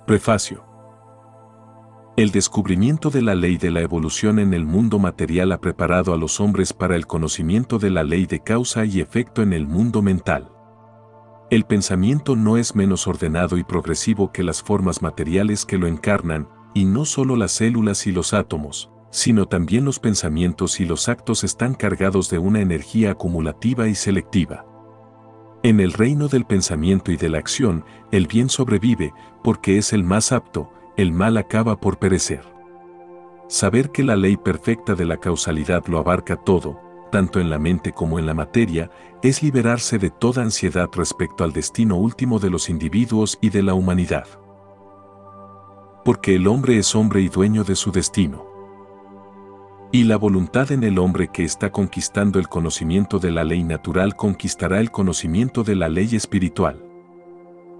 Prefacio. El descubrimiento de la ley de la evolución en el mundo material ha preparado a los hombres para el conocimiento de la ley de causa y efecto en el mundo mental. El pensamiento no es menos ordenado y progresivo que las formas materiales que lo encarnan, y no solo las células y los átomos, sino también los pensamientos y los actos están cargados de una energía acumulativa y selectiva. En el reino del pensamiento y de la acción, el bien sobrevive, porque es el más apto, el mal acaba por perecer. Saber que la ley perfecta de la causalidad lo abarca todo, tanto en la mente como en la materia, es liberarse de toda ansiedad respecto al destino último de los individuos y de la humanidad. Porque el hombre es hombre y dueño de su destino. Y la voluntad en el hombre que está conquistando el conocimiento de la ley natural conquistará el conocimiento de la ley espiritual.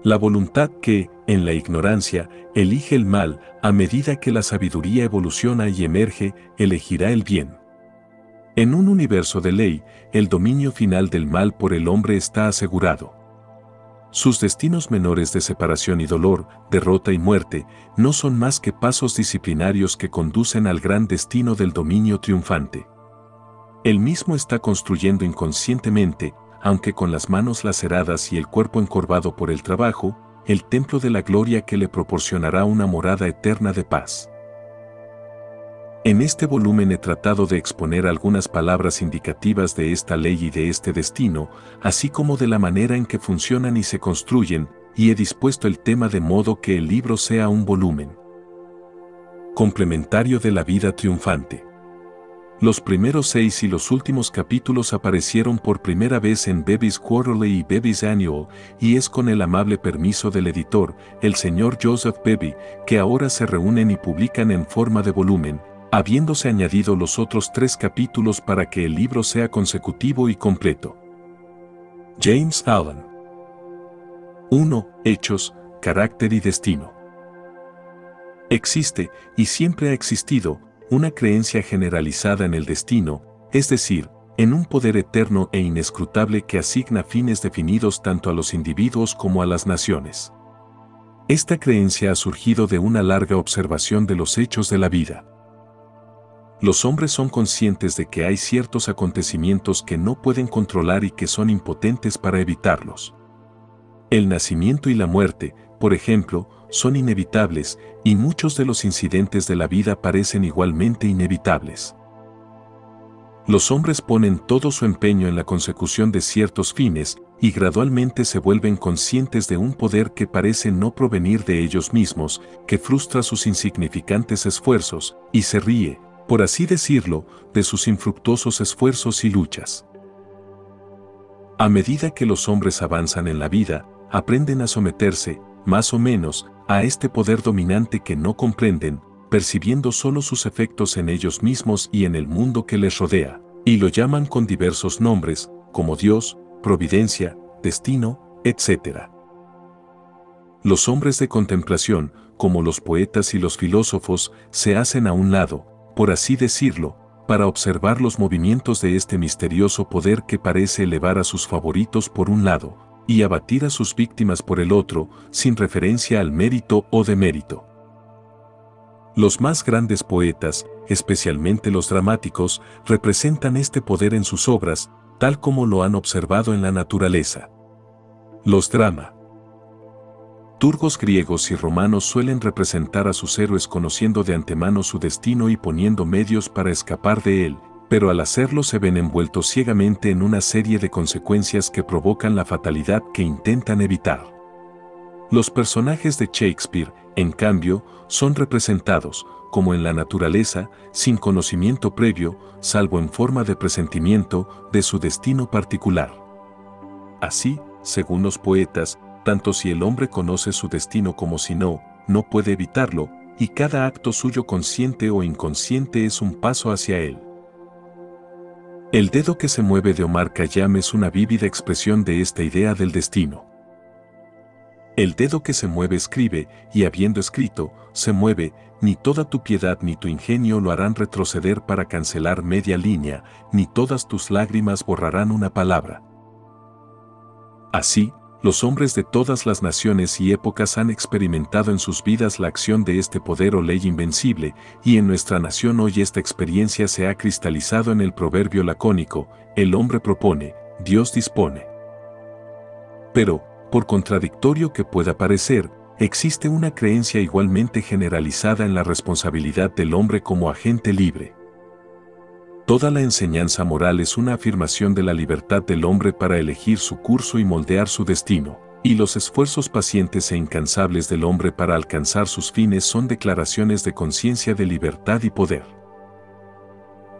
La voluntad que, en la ignorancia, elige el mal, a medida que la sabiduría evoluciona y emerge, elegirá el bien. En un universo de ley, el dominio final del mal por el hombre está asegurado. Sus destinos menores de separación y dolor, derrota y muerte, no son más que pasos disciplinarios que conducen al gran destino del dominio triunfante. Él mismo está construyendo inconscientemente, aunque con las manos laceradas y el cuerpo encorvado por el trabajo, el templo de la gloria que le proporcionará una morada eterna de paz. En este volumen he tratado de exponer algunas palabras indicativas de esta ley y de este destino, así como de la manera en que funcionan y se construyen, y he dispuesto el tema de modo que el libro sea un volumen complementario de la vida triunfante. Los primeros 6 y los últimos capítulos aparecieron por primera vez en Bevis Quarterly y Bevis Annual, y es con el amable permiso del editor, el señor Joseph Beebe, que ahora se reúnen y publican en forma de volumen, habiéndose añadido los otros 3 capítulos para que el libro sea consecutivo y completo. James Allen. 1. Hechos, carácter y destino. Existe, y siempre ha existido, una creencia generalizada en el destino, es decir, en un poder eterno e inescrutable que asigna fines definidos tanto a los individuos como a las naciones. Esta creencia ha surgido de una larga observación de los hechos de la vida. Los hombres son conscientes de que hay ciertos acontecimientos que no pueden controlar y que son impotentes para evitarlos. El nacimiento y la muerte, por ejemplo, son inevitables, y muchos de los incidentes de la vida parecen igualmente inevitables. Los hombres ponen todo su empeño en la consecución de ciertos fines, y gradualmente se vuelven conscientes de un poder que parece no provenir de ellos mismos, que frustra sus insignificantes esfuerzos, y se ríe, por así decirlo, de sus infructuosos esfuerzos y luchas. A medida que los hombres avanzan en la vida, aprenden a someterse, más o menos, a este poder dominante que no comprenden, percibiendo solo sus efectos en ellos mismos y en el mundo que les rodea, y lo llaman con diversos nombres, como Dios, providencia, destino, etc. Los hombres de contemplación, como los poetas y los filósofos, se hacen a un lado, por así decirlo, para observar los movimientos de este misterioso poder que parece elevar a sus favoritos por un lado, y abatir a sus víctimas por el otro, sin referencia al mérito o demérito. Los más grandes poetas, especialmente los dramáticos, representan este poder en sus obras, tal como lo han observado en la naturaleza. Los dramaturgos griegos y romanos suelen representar a sus héroes conociendo de antemano su destino y poniendo medios para escapar de él, pero al hacerlo se ven envueltos ciegamente en una serie de consecuencias que provocan la fatalidad que intentan evitar. Los personajes de Shakespeare, en cambio, son representados, como en la naturaleza, sin conocimiento previo, salvo en forma de presentimiento, de su destino particular. Así, según los poetas, tanto si el hombre conoce su destino como si no, no puede evitarlo, y cada acto suyo consciente o inconsciente es un paso hacia él. El dedo que se mueve de Omar Khayyam es una vívida expresión de esta idea del destino. El dedo que se mueve escribe, y habiendo escrito, se mueve, ni toda tu piedad ni tu ingenio lo harán retroceder para cancelar media línea, ni todas tus lágrimas borrarán una palabra. Así, los hombres de todas las naciones y épocas han experimentado en sus vidas la acción de este poder o ley invencible, y en nuestra nación hoy esta experiencia se ha cristalizado en el proverbio lacónico: el hombre propone, Dios dispone. Pero, por contradictorio que pueda parecer, existe una creencia igualmente generalizada en la responsabilidad del hombre como agente libre. Toda la enseñanza moral es una afirmación de la libertad del hombre para elegir su curso y moldear su destino, y los esfuerzos pacientes e incansables del hombre para alcanzar sus fines son declaraciones de conciencia de libertad y poder.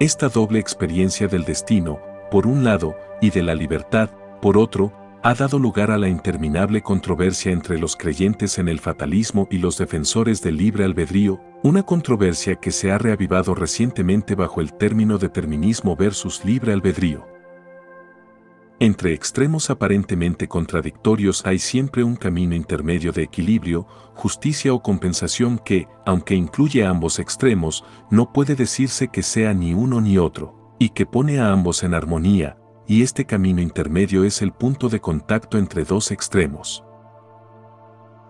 Esta doble experiencia del destino, por un lado, y de la libertad, por otro, ha dado lugar a la interminable controversia entre los creyentes en el fatalismo y los defensores del libre albedrío, una controversia que se ha reavivado recientemente bajo el término determinismo versus libre albedrío. Entre extremos aparentemente contradictorios hay siempre un camino intermedio de equilibrio, justicia o compensación que, aunque incluye a ambos extremos, no puede decirse que sea ni uno ni otro, y que pone a ambos en armonía, y este camino intermedio es el punto de contacto entre dos extremos.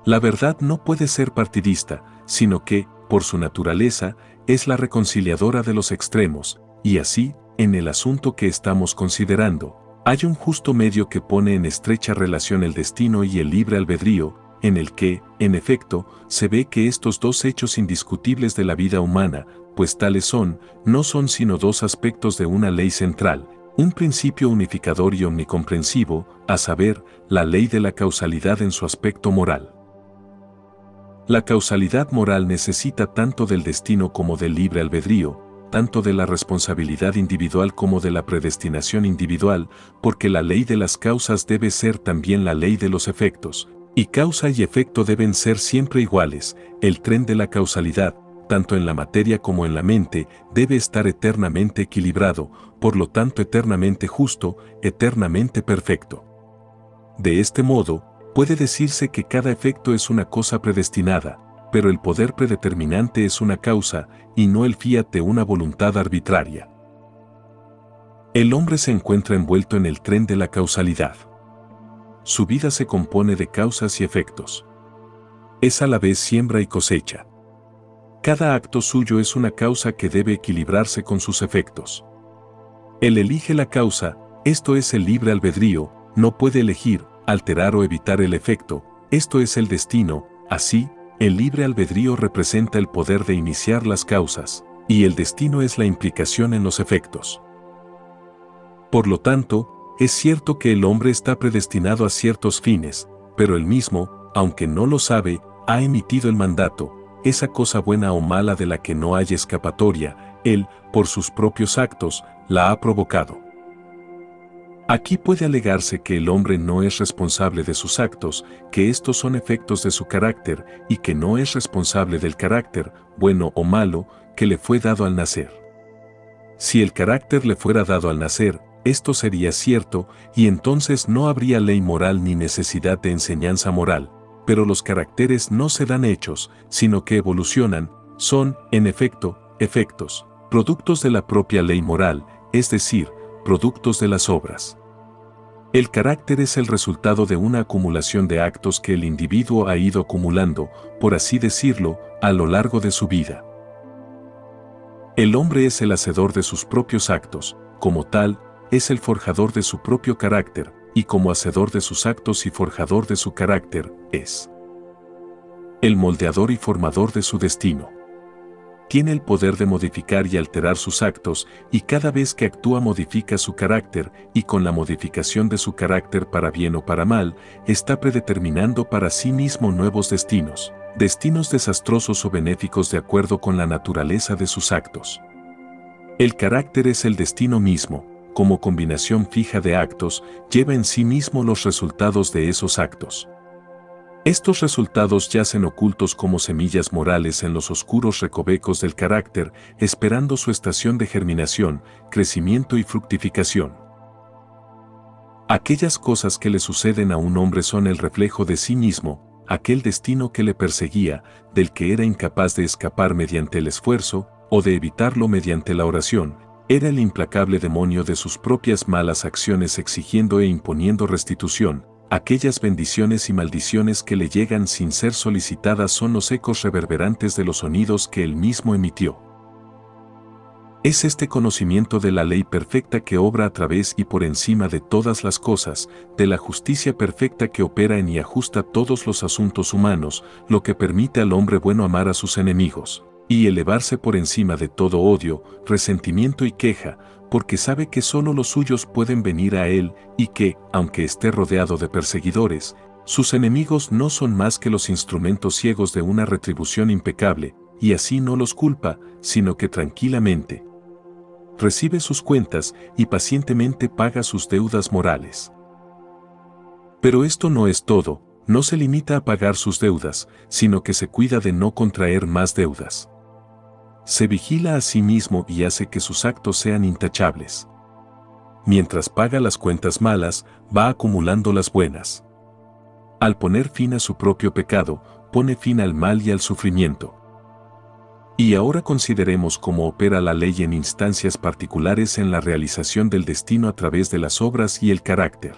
La verdad no puede ser partidista, sino que, por su naturaleza, es la reconciliadora de los extremos, y así, en el asunto que estamos considerando, hay un justo medio que pone en estrecha relación el destino y el libre albedrío, en el que, en efecto, se ve que estos dos hechos indiscutibles de la vida humana, pues tales son, no son sino dos aspectos de una ley central, un principio unificador y omnicomprensivo, a saber, la ley de la causalidad en su aspecto moral. La causalidad moral necesita tanto del destino como del libre albedrío, tanto de la responsabilidad individual como de la predestinación individual, porque la ley de las causas debe ser también la ley de los efectos, y causa y efecto deben ser siempre iguales. El tren de la causalidad, tanto en la materia como en la mente, debe estar eternamente equilibrado, por lo tanto eternamente justo, eternamente perfecto. De este modo, puede decirse que cada efecto es una cosa predestinada, pero el poder predeterminante es una causa, y no el fiat de una voluntad arbitraria. El hombre se encuentra envuelto en el tren de la causalidad. Su vida se compone de causas y efectos. Es a la vez siembra y cosecha. Cada acto suyo es una causa que debe equilibrarse con sus efectos. Él elige la causa, esto es el libre albedrío, no puede elegir, alterar o evitar el efecto, esto es el destino. Así, el libre albedrío representa el poder de iniciar las causas, y el destino es la implicación en los efectos. Por lo tanto, es cierto que el hombre está predestinado a ciertos fines, pero él mismo, aunque no lo sabe, ha emitido el mandato, esa cosa buena o mala de la que no hay escapatoria, él, por sus propios actos, la ha provocado. Aquí puede alegarse que el hombre no es responsable de sus actos, que estos son efectos de su carácter, y que no es responsable del carácter, bueno o malo, que le fue dado al nacer. Si el carácter le fuera dado al nacer, esto sería cierto, y entonces no habría ley moral ni necesidad de enseñanza moral, pero los caracteres no se dan hechos, sino que evolucionan, son, en efecto, efectos, productos de la propia ley moral, es decir, productos de las obras. El carácter es el resultado de una acumulación de actos que el individuo ha ido acumulando, por así decirlo, a lo largo de su vida. El hombre es el hacedor de sus propios actos, como tal, es el forjador de su propio carácter, y como hacedor de sus actos y forjador de su carácter, es el moldeador y formador de su destino. Tiene el poder de modificar y alterar sus actos, y cada vez que actúa modifica su carácter, y con la modificación de su carácter para bien o para mal, está predeterminando para sí mismo nuevos destinos, destinos desastrosos o benéficos de acuerdo con la naturaleza de sus actos. El carácter es el destino mismo, como combinación fija de actos, lleva en sí mismo los resultados de esos actos. Estos resultados yacen ocultos como semillas morales en los oscuros recovecos del carácter, esperando su estación de germinación, crecimiento y fructificación. Aquellas cosas que le suceden a un hombre son el reflejo de sí mismo, aquel destino que le perseguía, del que era incapaz de escapar mediante el esfuerzo, o de evitarlo mediante la oración, era el implacable demonio de sus propias malas acciones exigiendo e imponiendo restitución, Aquellas bendiciones y maldiciones que le llegan sin ser solicitadas son los ecos reverberantes de los sonidos que él mismo emitió. Es este conocimiento de la ley perfecta que obra a través y por encima de todas las cosas, de la justicia perfecta que opera en y ajusta todos los asuntos humanos, lo que permite al hombre bueno amar a sus enemigos, y elevarse por encima de todo odio, resentimiento y queja, porque sabe que solo los suyos pueden venir a él y que, aunque esté rodeado de perseguidores, sus enemigos no son más que los instrumentos ciegos de una retribución impecable, y así no los culpa, sino que tranquilamente recibe sus cuentas y pacientemente paga sus deudas morales. Pero esto no es todo, no se limita a pagar sus deudas, sino que se cuida de no contraer más deudas. Se vigila a sí mismo y hace que sus actos sean intachables. Mientras paga las cuentas malas, va acumulando las buenas. Al poner fin a su propio pecado, pone fin al mal y al sufrimiento. Y ahora consideremos cómo opera la ley en instancias particulares en la realización del destino a través de las obras y el carácter.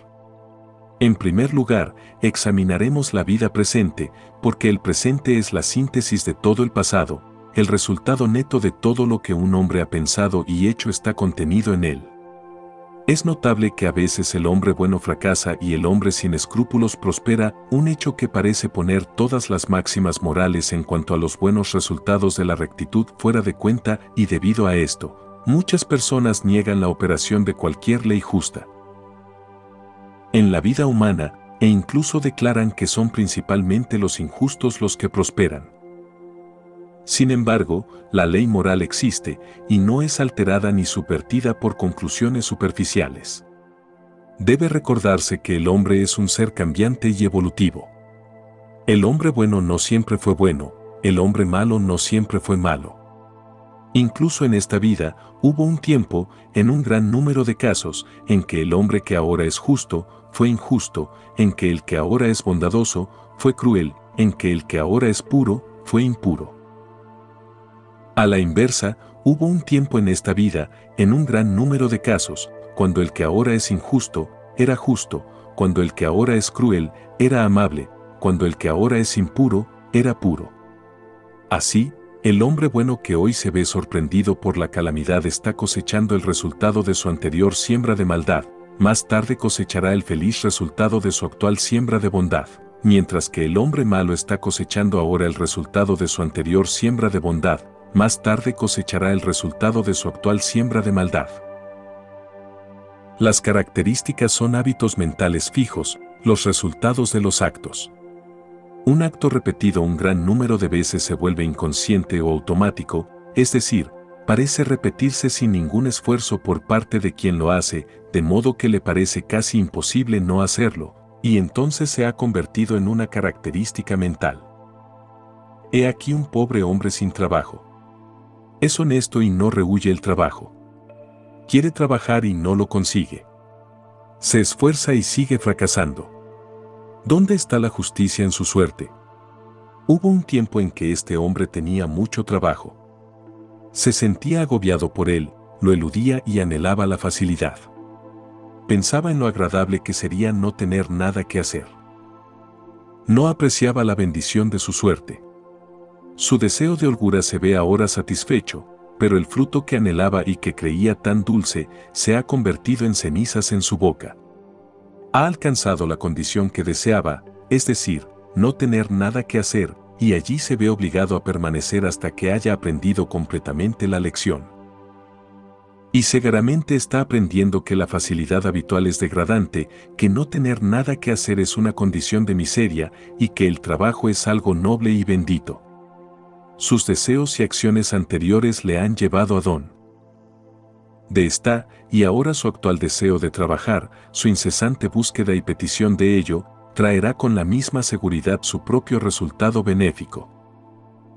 En primer lugar, examinaremos la vida presente, porque el presente es la síntesis de todo el pasado, el resultado neto de todo lo que un hombre ha pensado y hecho está contenido en él. Es notable que a veces el hombre bueno fracasa y el hombre sin escrúpulos prospera, un hecho que parece poner todas las máximas morales en cuanto a los buenos resultados de la rectitud fuera de cuenta, y debido a esto, muchas personas niegan la operación de cualquier ley justa en la vida humana, e incluso declaran que son principalmente los injustos los que prosperan. Sin embargo, la ley moral existe, y no es alterada ni subvertida por conclusiones superficiales. Debe recordarse que el hombre es un ser cambiante y evolutivo. El hombre bueno no siempre fue bueno, el hombre malo no siempre fue malo. Incluso en esta vida, hubo un tiempo, en un gran número de casos, en que el hombre que ahora es justo, fue injusto, en que el que ahora es bondadoso, fue cruel, en que el que ahora es puro, fue impuro. A la inversa, hubo un tiempo en esta vida, en un gran número de casos, cuando el que ahora es injusto, era justo, cuando el que ahora es cruel, era amable, cuando el que ahora es impuro, era puro. Así, el hombre bueno que hoy se ve sorprendido por la calamidad está cosechando el resultado de su anterior siembra de maldad, más tarde cosechará el feliz resultado de su actual siembra de bondad, mientras que el hombre malo está cosechando ahora el resultado de su anterior siembra de bondad, más tarde cosechará el resultado de su actual siembra de maldad. Las características son hábitos mentales fijos, los resultados de los actos. Un acto repetido un gran número de veces se vuelve inconsciente o automático, es decir, parece repetirse sin ningún esfuerzo por parte de quien lo hace, de modo que le parece casi imposible no hacerlo, y entonces se ha convertido en una característica mental. He aquí un pobre hombre sin trabajo. Es honesto y no rehúye el trabajo. Quiere trabajar y no lo consigue. Se esfuerza y sigue fracasando. ¿Dónde está la justicia en su suerte? Hubo un tiempo en que este hombre tenía mucho trabajo. Se sentía agobiado por él, lo eludía y anhelaba la facilidad. Pensaba en lo agradable que sería no tener nada que hacer. No apreciaba la bendición de su suerte. Su deseo de holgura se ve ahora satisfecho, pero el fruto que anhelaba y que creía tan dulce se ha convertido en cenizas en su boca. Ha alcanzado la condición que deseaba, es decir, no tener nada que hacer, y allí se ve obligado a permanecer hasta que haya aprendido completamente la lección. Y cegaramente está aprendiendo que la facilidad habitual es degradante, que no tener nada que hacer es una condición de miseria, y que el trabajo es algo noble y bendito. Sus deseos y acciones anteriores le han llevado a don de esta, y ahora su actual deseo de trabajar, su incesante búsqueda y petición de ello, traerá con la misma seguridad su propio resultado benéfico.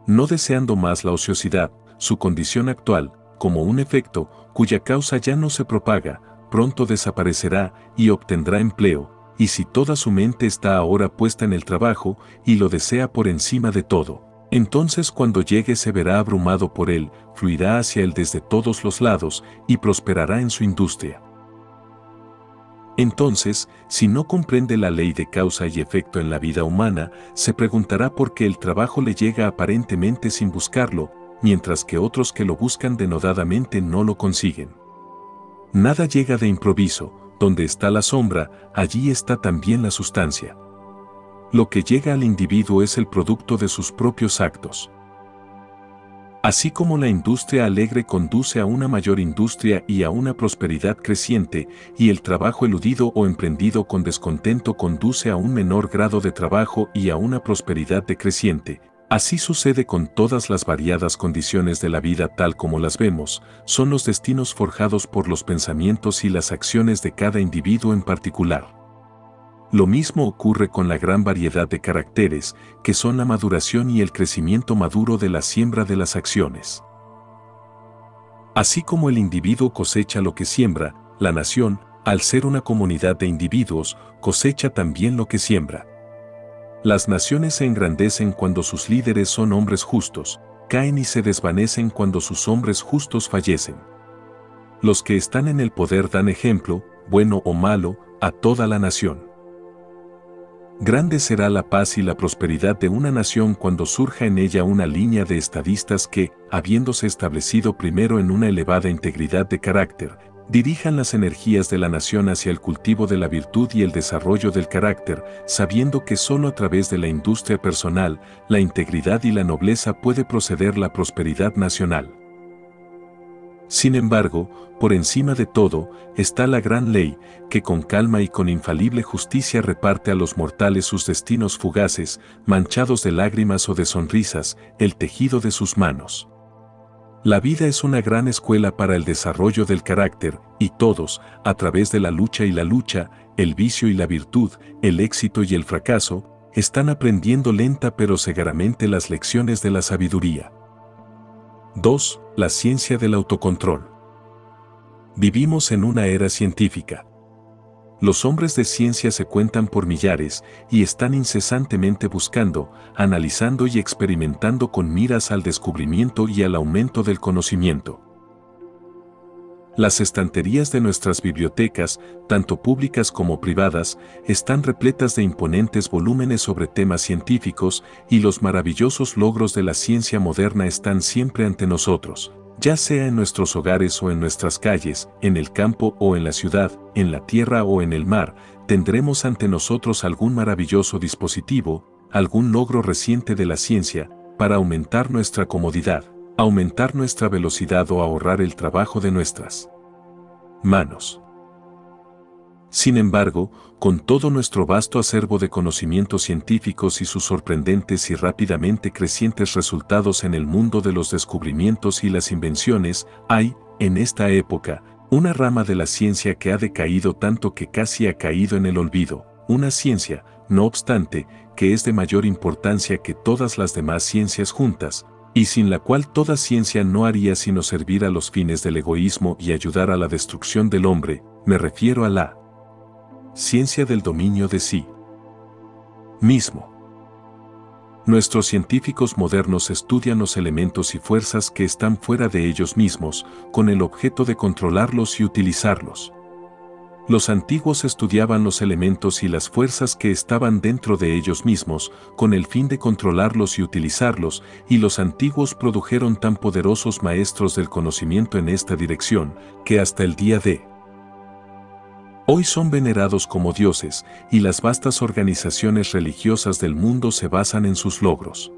No deseando más la ociosidad, su condición actual, como un efecto, cuya causa ya no se propaga, pronto desaparecerá y obtendrá empleo, y si toda su mente está ahora puesta en el trabajo y lo desea por encima de todo, entonces cuando llegue se verá abrumado por él, fluirá hacia él desde todos los lados y prosperará en su industria. Entonces, si no comprende la ley de causa y efecto en la vida humana, se preguntará por qué el trabajo le llega aparentemente sin buscarlo, mientras que otros que lo buscan denodadamente no lo consiguen. Nada llega de improviso, donde está la sombra, allí está también la sustancia. Lo que llega al individuo es el producto de sus propios actos. Así como la industria alegre conduce a una mayor industria y a una prosperidad creciente, y el trabajo eludido o emprendido con descontento conduce a un menor grado de trabajo y a una prosperidad decreciente, así sucede con todas las variadas condiciones de la vida tal como las vemos, son los destinos forjados por los pensamientos y las acciones de cada individuo en particular. Lo mismo ocurre con la gran variedad de caracteres, que son la maduración y el crecimiento maduro de la siembra de las acciones. Así como el individuo cosecha lo que siembra, la nación, al ser una comunidad de individuos, cosecha también lo que siembra. Las naciones se engrandecen cuando sus líderes son hombres justos, caen y se desvanecen cuando sus hombres justos fallecen. Los que están en el poder dan ejemplo, bueno o malo, a toda la nación. Grande será la paz y la prosperidad de una nación cuando surja en ella una línea de estadistas que, habiéndose establecido primero en una elevada integridad de carácter, dirijan las energías de la nación hacia el cultivo de la virtud y el desarrollo del carácter, sabiendo que sólo a través de la industria personal, la integridad y la nobleza puede proceder la prosperidad nacional. Sin embargo, por encima de todo, está la gran ley, que con calma y con infalible justicia reparte a los mortales sus destinos fugaces, manchados de lágrimas o de sonrisas, el tejido de sus manos. La vida es una gran escuela para el desarrollo del carácter, y todos, a través de la lucha, el vicio y la virtud, el éxito y el fracaso, están aprendiendo lenta pero segaramente las lecciones de la sabiduría. 2. La ciencia del autocontrol. Vivimos en una era científica. Los hombres de ciencia se cuentan por millares y están incesantemente buscando, analizando y experimentando con miras al descubrimiento y al aumento del conocimiento. Las estanterías de nuestras bibliotecas, tanto públicas como privadas, están repletas de imponentes volúmenes sobre temas científicos y los maravillosos logros de la ciencia moderna están siempre ante nosotros, ya sea en nuestros hogares o en nuestras calles, en el campo o en la ciudad, en la tierra o en el mar, tendremos ante nosotros algún maravilloso dispositivo, algún logro reciente de la ciencia, para aumentar nuestra comodidad, aumentar nuestra velocidad o ahorrar el trabajo de nuestras manos. Sin embargo, con todo nuestro vasto acervo de conocimientos científicos y sus sorprendentes y rápidamente crecientes resultados en el mundo de los descubrimientos y las invenciones, hay, en esta época, una rama de la ciencia que ha decaído tanto que casi ha caído en el olvido, una ciencia, no obstante, que es de mayor importancia que todas las demás ciencias juntas, y sin la cual toda ciencia no haría sino servir a los fines del egoísmo y ayudar a la destrucción del hombre, me refiero a la ciencia del dominio de sí mismo. Nuestros científicos modernos estudian los elementos y fuerzas que están fuera de ellos mismos, con el objeto de controlarlos y utilizarlos. Los antiguos estudiaban los elementos y las fuerzas que estaban dentro de ellos mismos, con el fin de controlarlos y utilizarlos, y los antiguos produjeron tan poderosos maestros del conocimiento en esta dirección, que hasta el día de hoy son venerados como dioses, y las vastas organizaciones religiosas del mundo se basan en sus logros.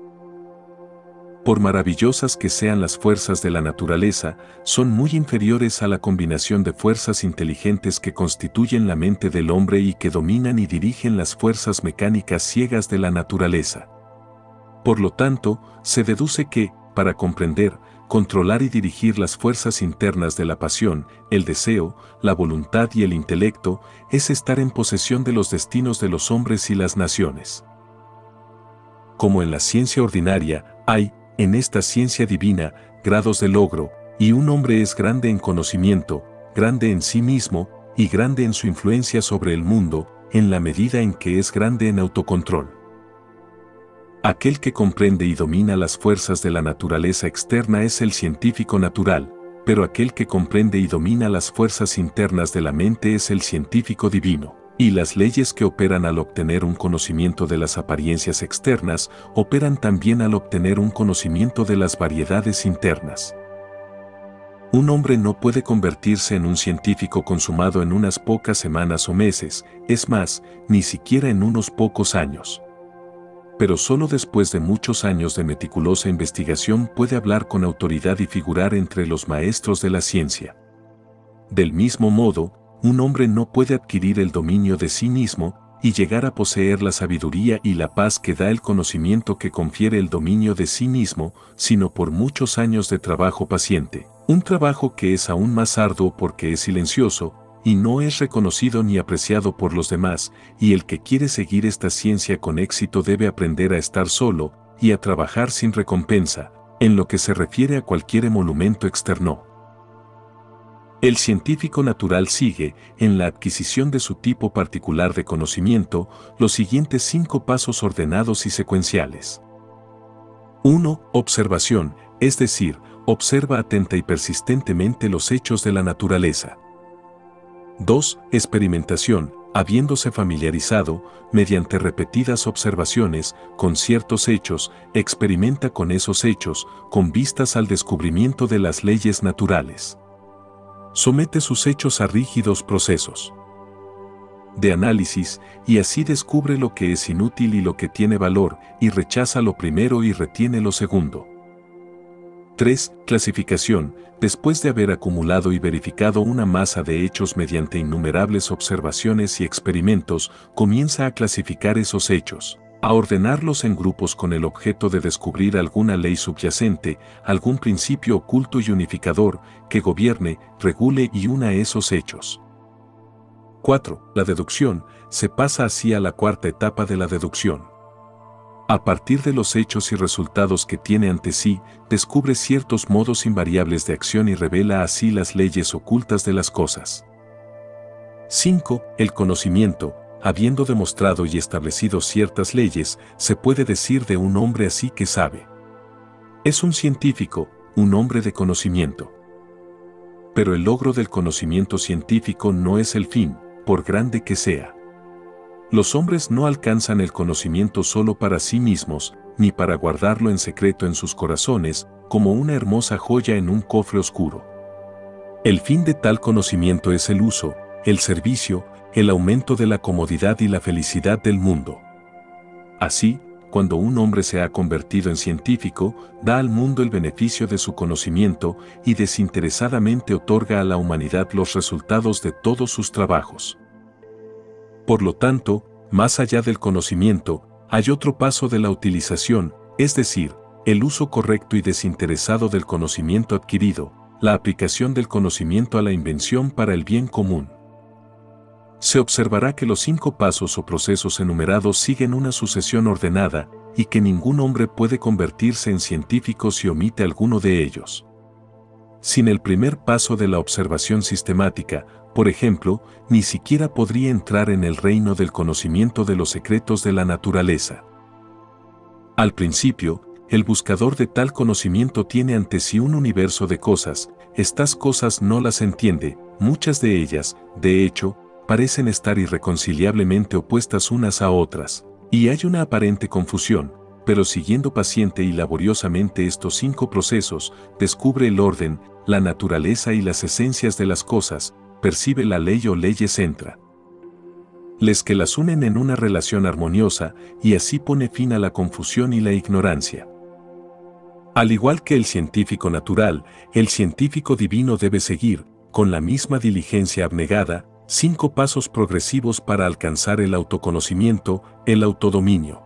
Por maravillosas que sean las fuerzas de la naturaleza, son muy inferiores a la combinación de fuerzas inteligentes que constituyen la mente del hombre y que dominan y dirigen las fuerzas mecánicas ciegas de la naturaleza. Por lo tanto, se deduce que, para comprender, controlar y dirigir las fuerzas internas de la pasión, el deseo, la voluntad y el intelecto, es estar en posesión de los destinos de los hombres y las naciones. Como en la ciencia ordinaria, hay, en esta ciencia divina, grados de logro, y un hombre es grande en conocimiento, grande en sí mismo, y grande en su influencia sobre el mundo, en la medida en que es grande en autocontrol. Aquel que comprende y domina las fuerzas de la naturaleza externa es el científico natural, pero aquel que comprende y domina las fuerzas internas de la mente es el científico divino. Y las leyes que operan al obtener un conocimiento de las apariencias externas, operan también al obtener un conocimiento de las variedades internas. Un hombre no puede convertirse en un científico consumado en unas pocas semanas o meses, es más, ni siquiera en unos pocos años. Pero solo después de muchos años de meticulosa investigación puede hablar con autoridad y figurar entre los maestros de la ciencia. Del mismo modo, un hombre no puede adquirir el dominio de sí mismo y llegar a poseer la sabiduría y la paz que da el conocimiento que confiere el dominio de sí mismo, sino por muchos años de trabajo paciente, un trabajo que es aún más arduo porque es silencioso y no es reconocido ni apreciado por los demás, y el que quiere seguir esta ciencia con éxito debe aprender a estar solo y a trabajar sin recompensa, en lo que se refiere a cualquier emolumento externo. El científico natural sigue, en la adquisición de su tipo particular de conocimiento, los siguientes 5 pasos ordenados y secuenciales. 1. Observación, es decir, observa atenta y persistentemente los hechos de la naturaleza. 2. Experimentación, habiéndose familiarizado, mediante repetidas observaciones, con ciertos hechos, experimenta con esos hechos, con vistas al descubrimiento de las leyes naturales. Somete sus hechos a rígidos procesos de análisis, y así descubre lo que es inútil y lo que tiene valor, y rechaza lo primero y retiene lo segundo. 3. Clasificación. Después de haber acumulado y verificado una masa de hechos mediante innumerables observaciones y experimentos, comienza a clasificar esos hechos, a ordenarlos en grupos con el objeto de descubrir alguna ley subyacente, algún principio oculto y unificador, que gobierne, regule y una esos hechos. 4. La deducción. Se pasa así a la cuarta etapa de la deducción. A partir de los hechos y resultados que tiene ante sí, descubre ciertos modos invariables de acción y revela así las leyes ocultas de las cosas. 5. El conocimiento. Habiendo demostrado y establecido ciertas leyes, se puede decir de un hombre así que sabe. Es un científico, un hombre de conocimiento. Pero el logro del conocimiento científico no es el fin, por grande que sea. Los hombres no alcanzan el conocimiento solo para sí mismos, ni para guardarlo en secreto en sus corazones, como una hermosa joya en un cofre oscuro. El fin de tal conocimiento es el uso, el servicio, el aumento de la comodidad y la felicidad del mundo. Así, cuando un hombre se ha convertido en científico, da al mundo el beneficio de su conocimiento y desinteresadamente otorga a la humanidad los resultados de todos sus trabajos. Por lo tanto, más allá del conocimiento, hay otro paso de la utilización, es decir, el uso correcto y desinteresado del conocimiento adquirido, la aplicación del conocimiento a la invención para el bien común. Se observará que los 5 pasos o procesos enumerados siguen una sucesión ordenada y que ningún hombre puede convertirse en científico si omite alguno de ellos. Sin el primer paso de la observación sistemática, por ejemplo, ni siquiera podría entrar en el reino del conocimiento de los secretos de la naturaleza. Al principio, el buscador de tal conocimiento tiene ante sí un universo de cosas, estas cosas no las entiende, muchas de ellas, de hecho, parecen estar irreconciliablemente opuestas unas a otras, y hay una aparente confusión, pero siguiendo paciente y laboriosamente estos 5 procesos, descubre el orden, la naturaleza y las esencias de las cosas, percibe la ley o leyes entra. Les que las unen en una relación armoniosa, y así pone fin a la confusión y la ignorancia. Al igual que el científico natural, el científico divino debe seguir, con la misma diligencia abnegada, 5 pasos progresivos para alcanzar el autoconocimiento, el autodominio.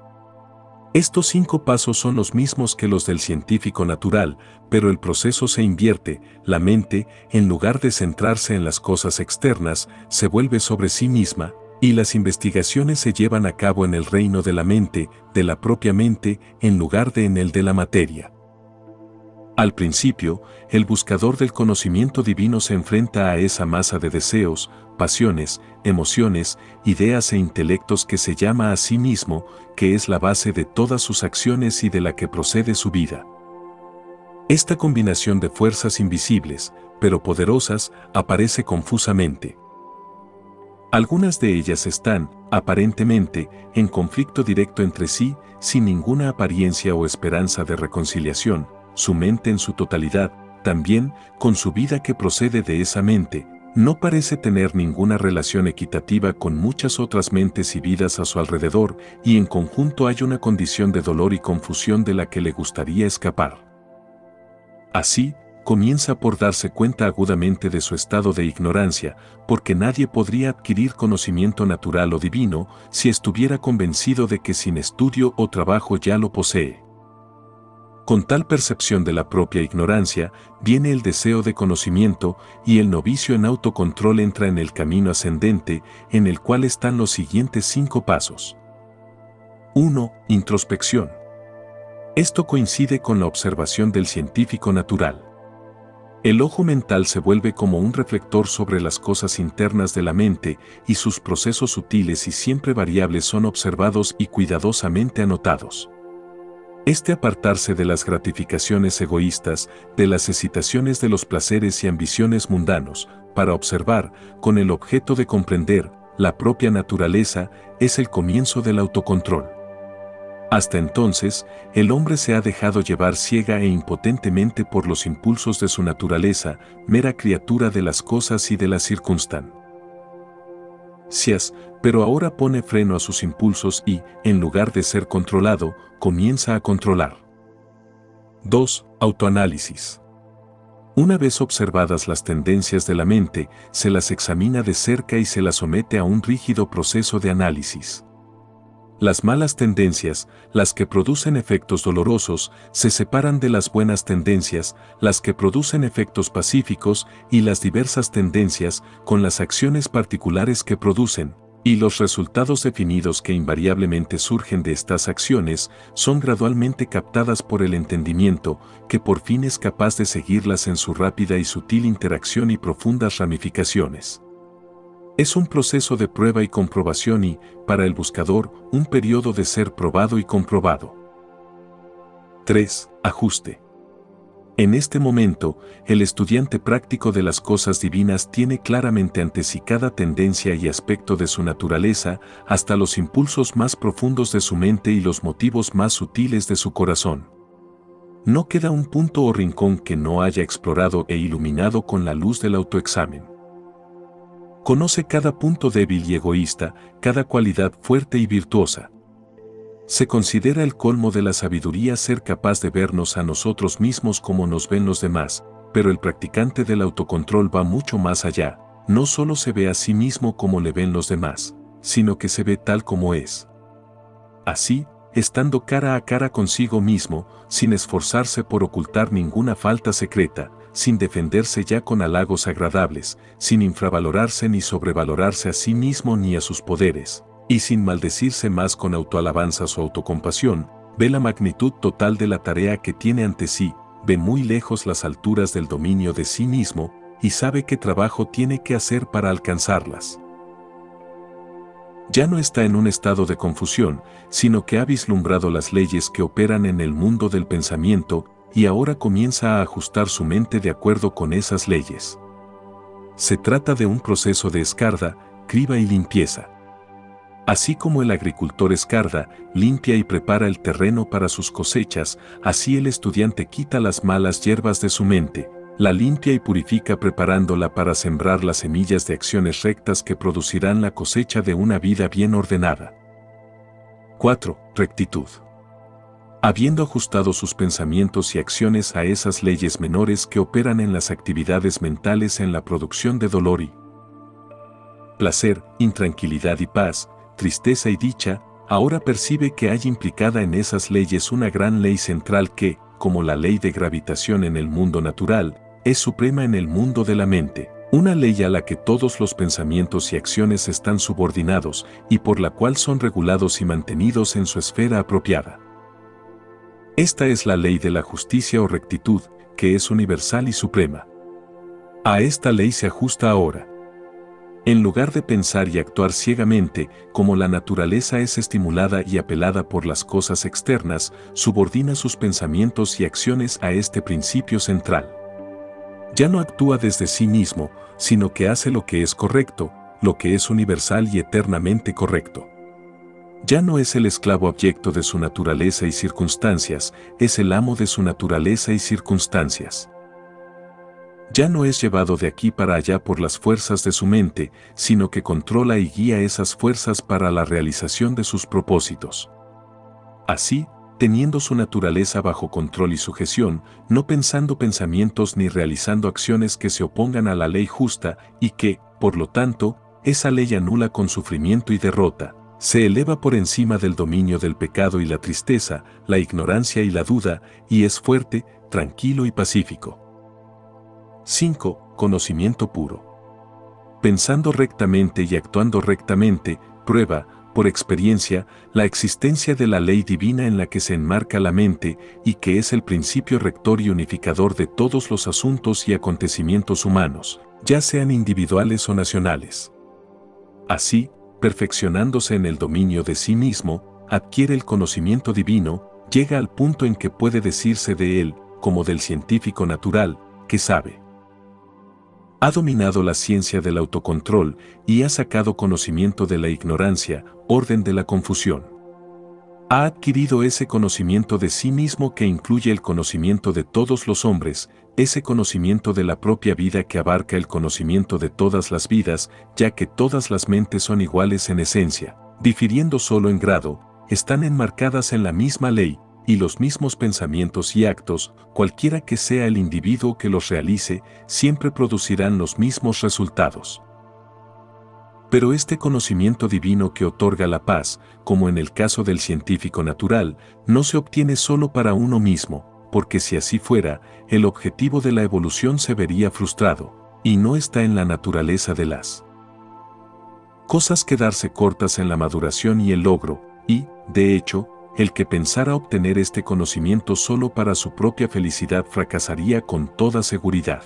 Estos 5 pasos son los mismos que los del científico natural, pero el proceso se invierte, la mente, en lugar de centrarse en las cosas externas, se vuelve sobre sí misma, y las investigaciones se llevan a cabo en el reino de la mente, de la propia mente, en lugar de en el de la materia. Al principio, el buscador del conocimiento divino se enfrenta a esa masa de deseos, pasiones, emociones, ideas e intelectos que se llama a sí mismo, que es la base de todas sus acciones y de la que procede su vida. Esta combinación de fuerzas invisibles, pero poderosas, aparece confusamente. Algunas de ellas están, aparentemente, en conflicto directo entre sí, sin ninguna apariencia o esperanza de reconciliación, su mente en su totalidad, también, con su vida que procede de esa mente, no parece tener ninguna relación equitativa con muchas otras mentes y vidas a su alrededor, y en conjunto hay una condición de dolor y confusión de la que le gustaría escapar. Así, comienza por darse cuenta agudamente de su estado de ignorancia, porque nadie podría adquirir conocimiento natural o divino si estuviera convencido de que sin estudio o trabajo ya lo posee. Con tal percepción de la propia ignorancia, viene el deseo de conocimiento y el novicio en autocontrol entra en el camino ascendente, en el cual están los siguientes 5 pasos. 1. Introspección. Esto coincide con la observación del científico natural. El ojo mental se vuelve como un reflector sobre las cosas internas de la mente y sus procesos sutiles y siempre variables son observados y cuidadosamente anotados. Este apartarse de las gratificaciones egoístas, de las excitaciones de los placeres y ambiciones mundanos, para observar, con el objeto de comprender, la propia naturaleza, es el comienzo del autocontrol. Hasta entonces, el hombre se ha dejado llevar ciega e impotentemente por los impulsos de su naturaleza, mera criatura de las cosas y de las circunstancias. Pero ahora pone freno a sus impulsos y, en lugar de ser controlado, comienza a controlar. 2. Autoanálisis. Una vez observadas las tendencias de la mente, se las examina de cerca y se las somete a un rígido proceso de análisis. Las malas tendencias, las que producen efectos dolorosos, se separan de las buenas tendencias, las que producen efectos pacíficos, y las diversas tendencias, con las acciones particulares que producen, y los resultados definidos que invariablemente surgen de estas acciones, son gradualmente captadas por el entendimiento, que por fin es capaz de seguirlas en su rápida y sutil interacción y profundas ramificaciones. Es un proceso de prueba y comprobación y, para el buscador, un periodo de ser probado y comprobado. 3. Ajuste. En este momento, el estudiante práctico de las cosas divinas tiene claramente ante sí cada tendencia y aspecto de su naturaleza, hasta los impulsos más profundos de su mente y los motivos más sutiles de su corazón. No queda un punto o rincón que no haya explorado e iluminado con la luz del autoexamen. Conoce cada punto débil y egoísta, cada cualidad fuerte y virtuosa. Se considera el colmo de la sabiduría ser capaz de vernos a nosotros mismos como nos ven los demás, pero el practicante del autocontrol va mucho más allá, no solo se ve a sí mismo como le ven los demás, sino que se ve tal como es. Así, estando cara a cara consigo mismo, sin esforzarse por ocultar ninguna falta secreta, sin defenderse ya con halagos agradables, sin infravalorarse ni sobrevalorarse a sí mismo ni a sus poderes, y sin maldecirse más con autoalabanzas o autocompasión, ve la magnitud total de la tarea que tiene ante sí, ve muy lejos las alturas del dominio de sí mismo, y sabe qué trabajo tiene que hacer para alcanzarlas. Ya no está en un estado de confusión, sino que ha vislumbrado las leyes que operan en el mundo del pensamiento, y ahora comienza a ajustar su mente de acuerdo con esas leyes. Se trata de un proceso de escarda, criba y limpieza. Así como el agricultor escarda, limpia y prepara el terreno para sus cosechas, así el estudiante quita las malas hierbas de su mente, la limpia y purifica preparándola para sembrar las semillas de acciones rectas que producirán la cosecha de una vida bien ordenada. 4. Rectitud. Habiendo ajustado sus pensamientos y acciones a esas leyes menores que operan en las actividades mentales en la producción de dolor y placer, intranquilidad y paz, tristeza y dicha, ahora percibe que hay implicada en esas leyes una gran ley central que, como la ley de gravitación en el mundo natural, es suprema en el mundo de la mente, una ley a la que todos los pensamientos y acciones están subordinados y por la cual son regulados y mantenidos en su esfera apropiada. Esta es la ley de la justicia o rectitud, que es universal y suprema. A esta ley se ajusta ahora. En lugar de pensar y actuar ciegamente, como la naturaleza es estimulada y apelada por las cosas externas, subordina sus pensamientos y acciones a este principio central. Ya no actúa desde sí mismo, sino que hace lo que es correcto, lo que es universal y eternamente correcto. Ya no es el esclavo abyecto de su naturaleza y circunstancias, es el amo de su naturaleza y circunstancias. Ya no es llevado de aquí para allá por las fuerzas de su mente, sino que controla y guía esas fuerzas para la realización de sus propósitos. Así, teniendo su naturaleza bajo control y sujeción, no pensando pensamientos ni realizando acciones que se opongan a la ley justa y que, por lo tanto, esa ley anula con sufrimiento y derrota, se eleva por encima del dominio del pecado y la tristeza, la ignorancia y la duda, y es fuerte, tranquilo y pacífico. 5. Conocimiento puro. Pensando rectamente y actuando rectamente, prueba, por experiencia, la existencia de la ley divina en la que se enmarca la mente y que es el principio rector y unificador de todos los asuntos y acontecimientos humanos, ya sean individuales o nacionales. Así, perfeccionándose en el dominio de sí mismo, adquiere el conocimiento divino, llega al punto en que puede decirse de él, como del científico natural, que sabe. Ha dominado la ciencia del autocontrol y ha sacado conocimiento de la ignorancia, orden de la confusión. Ha adquirido ese conocimiento de sí mismo que incluye el conocimiento de todos los hombres, ese conocimiento de la propia vida que abarca el conocimiento de todas las vidas, ya que todas las mentes son iguales en esencia, difiriendo solo en grado, están enmarcadas en la misma ley, y los mismos pensamientos y actos, cualquiera que sea el individuo que los realice, siempre producirán los mismos resultados. Pero este conocimiento divino que otorga la paz, como en el caso del científico natural, no se obtiene solo para uno mismo, porque si así fuera, el objetivo de la evolución se vería frustrado, y no está en la naturaleza de las cosas quedarse cortas en la maduración y el logro, y, de hecho, el que pensara obtener este conocimiento solo para su propia felicidad fracasaría con toda seguridad.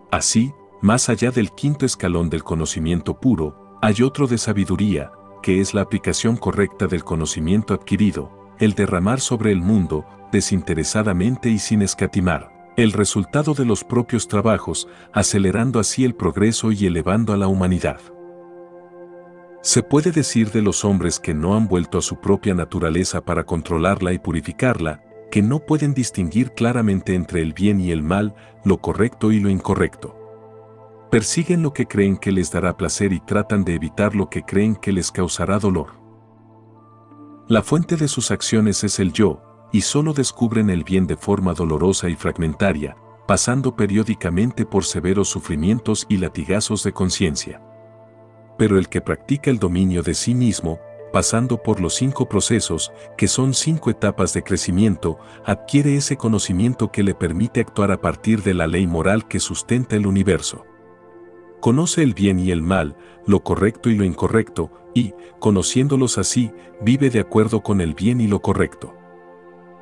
Así, más allá del quinto escalón del conocimiento puro, hay otro de sabiduría, que es la aplicación correcta del conocimiento adquirido, el derramar sobre el mundo, desinteresadamente y sin escatimar, el resultado de los propios trabajos, acelerando así el progreso y elevando a la humanidad. Se puede decir de los hombres que no han vuelto a su propia naturaleza para controlarla y purificarla, que no pueden distinguir claramente entre el bien y el mal, lo correcto y lo incorrecto. Persiguen lo que creen que les dará placer y tratan de evitar lo que creen que les causará dolor. La fuente de sus acciones es el yo, y solo descubren el bien de forma dolorosa y fragmentaria, pasando periódicamente por severos sufrimientos y latigazos de conciencia. Pero el que practica el dominio de sí mismo, pasando por los 5 procesos, que son 5 etapas de crecimiento, adquiere ese conocimiento que le permite actuar a partir de la ley moral que sustenta el universo. Conoce el bien y el mal, lo correcto y lo incorrecto, y, conociéndolos así, vive de acuerdo con el bien y lo correcto.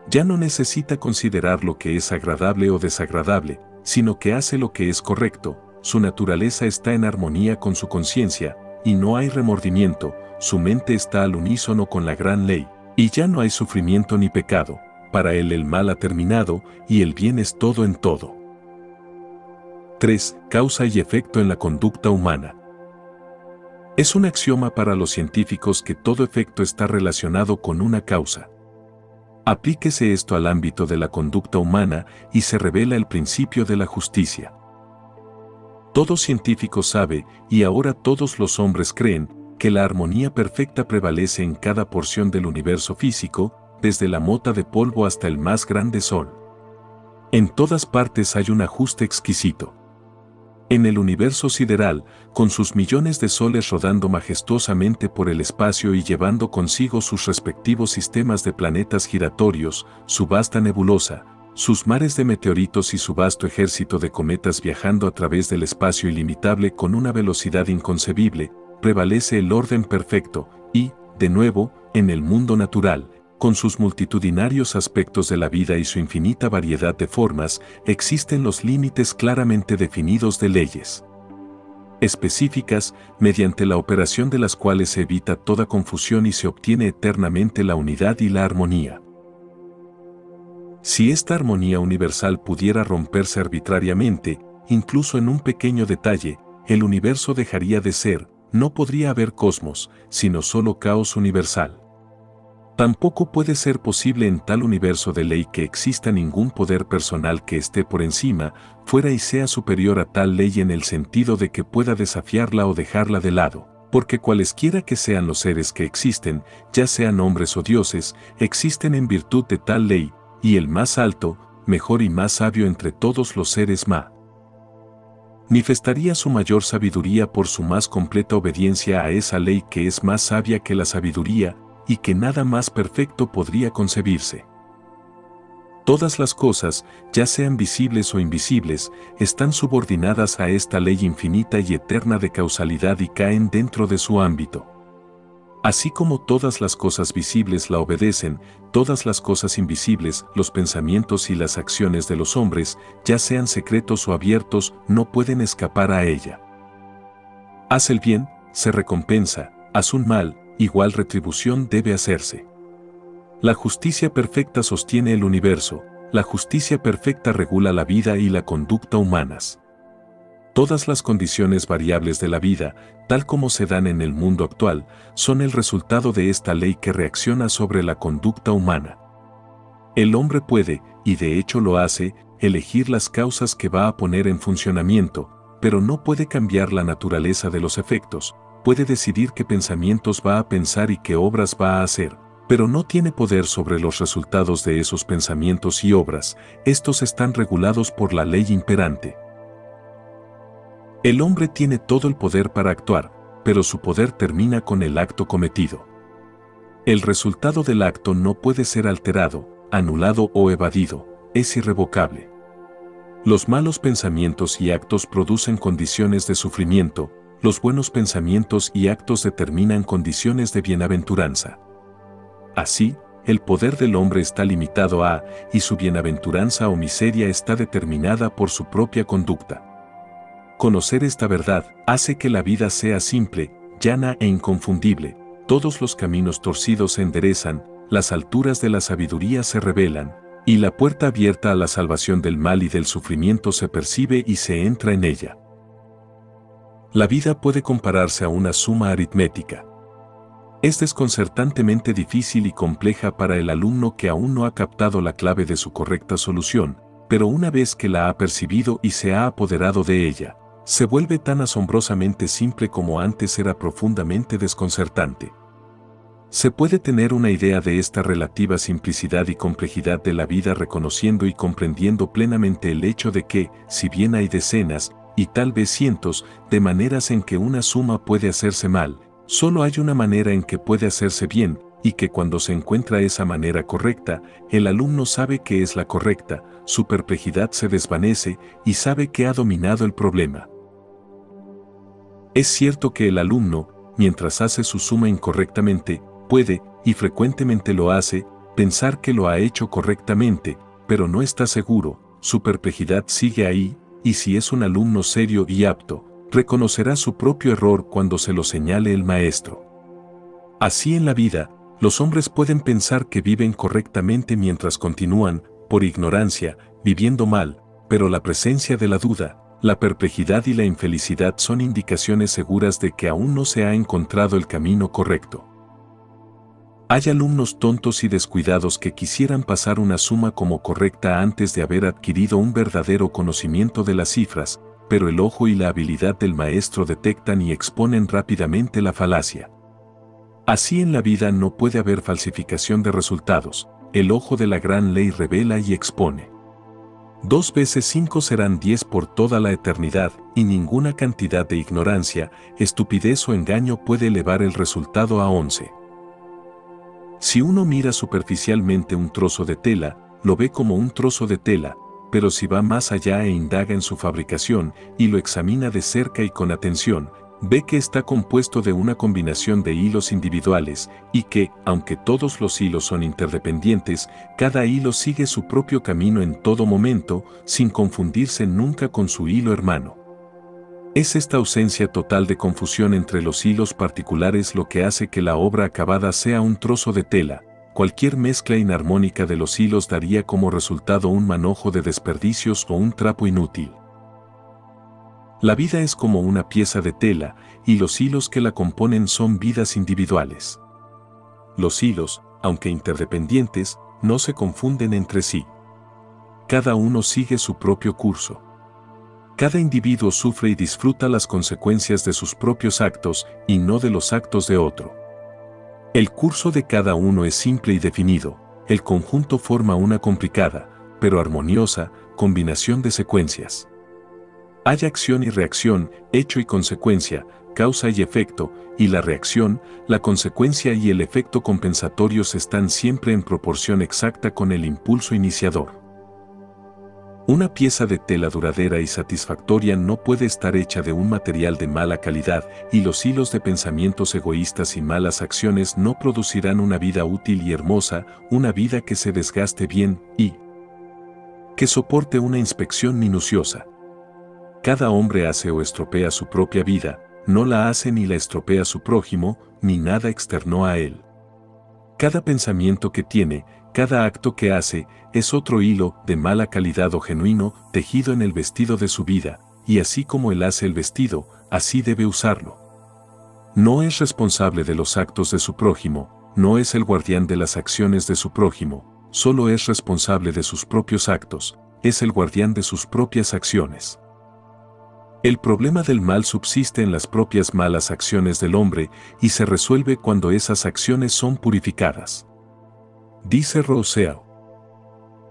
Ya no necesita considerar lo que es agradable o desagradable, sino que hace lo que es correcto, su naturaleza está en armonía con su conciencia, y no hay remordimiento, su mente está al unísono con la gran ley, y ya no hay sufrimiento ni pecado, para él el mal ha terminado, y el bien es todo en todo. 3. Causa y efecto en la conducta humana. Es un axioma para los científicos que todo efecto está relacionado con una causa. Aplíquese esto al ámbito de la conducta humana y se revela el principio de la justicia. Todo científico sabe, y ahora todos los hombres creen, que la armonía perfecta prevalece en cada porción del universo físico, desde la mota de polvo hasta el más grande sol. En todas partes hay un ajuste exquisito. En el universo sideral, con sus millones de soles rodando majestuosamente por el espacio y llevando consigo sus respectivos sistemas de planetas giratorios, su vasta nebulosa, sus mares de meteoritos y su vasto ejército de cometas viajando a través del espacio ilimitable con una velocidad inconcebible, prevalece el orden perfecto y, de nuevo, en el mundo natural, con sus multitudinarios aspectos de la vida y su infinita variedad de formas, existen los límites claramente definidos de leyes específicas, mediante la operación de las cuales se evita toda confusión y se obtiene eternamente la unidad y la armonía. Si esta armonía universal pudiera romperse arbitrariamente, incluso en un pequeño detalle, el universo dejaría de ser, no podría haber cosmos, sino solo caos universal. Tampoco puede ser posible en tal universo de ley que exista ningún poder personal que esté por encima, fuera y sea superior a tal ley en el sentido de que pueda desafiarla o dejarla de lado, porque cualesquiera que sean los seres que existen, ya sean hombres o dioses, existen en virtud de tal ley, y el más alto, mejor y más sabio entre todos los seres manifestaría su mayor sabiduría por su más completa obediencia a esa ley que es más sabia que la sabiduría, y que nada más perfecto podría concebirse. Todas las cosas, ya sean visibles o invisibles, están subordinadas a esta ley infinita y eterna de causalidad y caen dentro de su ámbito. Así como todas las cosas visibles la obedecen, todas las cosas invisibles, los pensamientos y las acciones de los hombres, ya sean secretos o abiertos, no pueden escapar a ella. Haz el bien, se recompensa; haz un mal, igual retribución debe hacerse. La justicia perfecta sostiene el universo, la justicia perfecta regula la vida y la conducta humanas. Todas las condiciones variables de la vida, tal como se dan en el mundo actual, son el resultado de esta ley que reacciona sobre la conducta humana. El hombre puede, y de hecho lo hace, elegir las causas que va a poner en funcionamiento, pero no puede cambiar la naturaleza de los efectos. Puede decidir qué pensamientos va a pensar y qué obras va a hacer, pero no tiene poder sobre los resultados de esos pensamientos y obras. Estos están regulados por la ley imperante. El hombre tiene todo el poder para actuar, pero su poder termina con el acto cometido. El resultado del acto no puede ser alterado, anulado o evadido, es irrevocable. Los malos pensamientos y actos producen condiciones de sufrimiento, los buenos pensamientos y actos determinan condiciones de bienaventuranza. Así, el poder del hombre está limitado a, y su bienaventuranza o miseria está determinada por su propia conducta. Conocer esta verdad hace que la vida sea simple, llana e inconfundible. Todos los caminos torcidos se enderezan, las alturas de la sabiduría se revelan, y la puerta abierta a la salvación del mal y del sufrimiento se percibe y se entra en ella. La vida puede compararse a una suma aritmética. Es desconcertantemente difícil y compleja para el alumno que aún no ha captado la clave de su correcta solución, pero una vez que la ha percibido y se ha apoderado de ella, se vuelve tan asombrosamente simple como antes era profundamente desconcertante. Se puede tener una idea de esta relativa simplicidad y complejidad de la vida reconociendo y comprendiendo plenamente el hecho de que, si bien hay decenas, y tal vez cientos, de maneras en que una suma puede hacerse mal, solo hay una manera en que puede hacerse bien, y que cuando se encuentra esa manera correcta, el alumno sabe que es la correcta, su perplejidad se desvanece y sabe que ha dominado el problema. Es cierto que el alumno, mientras hace su suma incorrectamente, puede, y frecuentemente lo hace, pensar que lo ha hecho correctamente, pero no está seguro, su perplejidad sigue ahí, y si es un alumno serio y apto, reconocerá su propio error cuando se lo señale el maestro. Así en la vida, los hombres pueden pensar que viven correctamente mientras continúan, por ignorancia, viviendo mal, pero la presencia de la duda, la perplejidad y la infelicidad son indicaciones seguras de que aún no se ha encontrado el camino correcto. Hay alumnos tontos y descuidados que quisieran pasar una suma como correcta antes de haber adquirido un verdadero conocimiento de las cifras, pero el ojo y la habilidad del maestro detectan y exponen rápidamente la falacia. Así en la vida no puede haber falsificación de resultados, el ojo de la gran ley revela y expone. 2 veces 5 serán 10 por toda la eternidad, y ninguna cantidad de ignorancia, estupidez o engaño puede elevar el resultado a 11. Si uno mira superficialmente un trozo de tela, lo ve como un trozo de tela, pero si va más allá e indaga en su fabricación y lo examina de cerca y con atención, ve que está compuesto de una combinación de hilos individuales y que, aunque todos los hilos son interdependientes, cada hilo sigue su propio camino en todo momento, sin confundirse nunca con su hilo hermano. Es esta ausencia total de confusión entre los hilos particulares lo que hace que la obra acabada sea un trozo de tela, cualquier mezcla inarmónica de los hilos daría como resultado un manojo de desperdicios o un trapo inútil. La vida es como una pieza de tela, y los hilos que la componen son vidas individuales. Los hilos, aunque interdependientes, no se confunden entre sí. Cada uno sigue su propio curso. Cada individuo sufre y disfruta las consecuencias de sus propios actos y no de los actos de otro. El curso de cada uno es simple y definido, el conjunto forma una complicada, pero armoniosa, combinación de secuencias. Hay acción y reacción, hecho y consecuencia, causa y efecto, y la reacción, la consecuencia y el efecto compensatorios están siempre en proporción exacta con el impulso iniciador. Una pieza de tela duradera y satisfactoria no puede estar hecha de un material de mala calidad, y los hilos de pensamientos egoístas y malas acciones no producirán una vida útil y hermosa, una vida que se desgaste bien y que soporte una inspección minuciosa. Cada hombre hace o estropea su propia vida, no la hace ni la estropea su prójimo, ni nada externo a él. Cada pensamiento que tiene, cada acto que hace, es otro hilo, de mala calidad o genuino, tejido en el vestido de su vida, y así como él hace el vestido, así debe usarlo. No es responsable de los actos de su prójimo, no es el guardián de las acciones de su prójimo, solo es responsable de sus propios actos, es el guardián de sus propias acciones. El problema del mal subsiste en las propias malas acciones del hombre y se resuelve cuando esas acciones son purificadas. Dice Rousseau: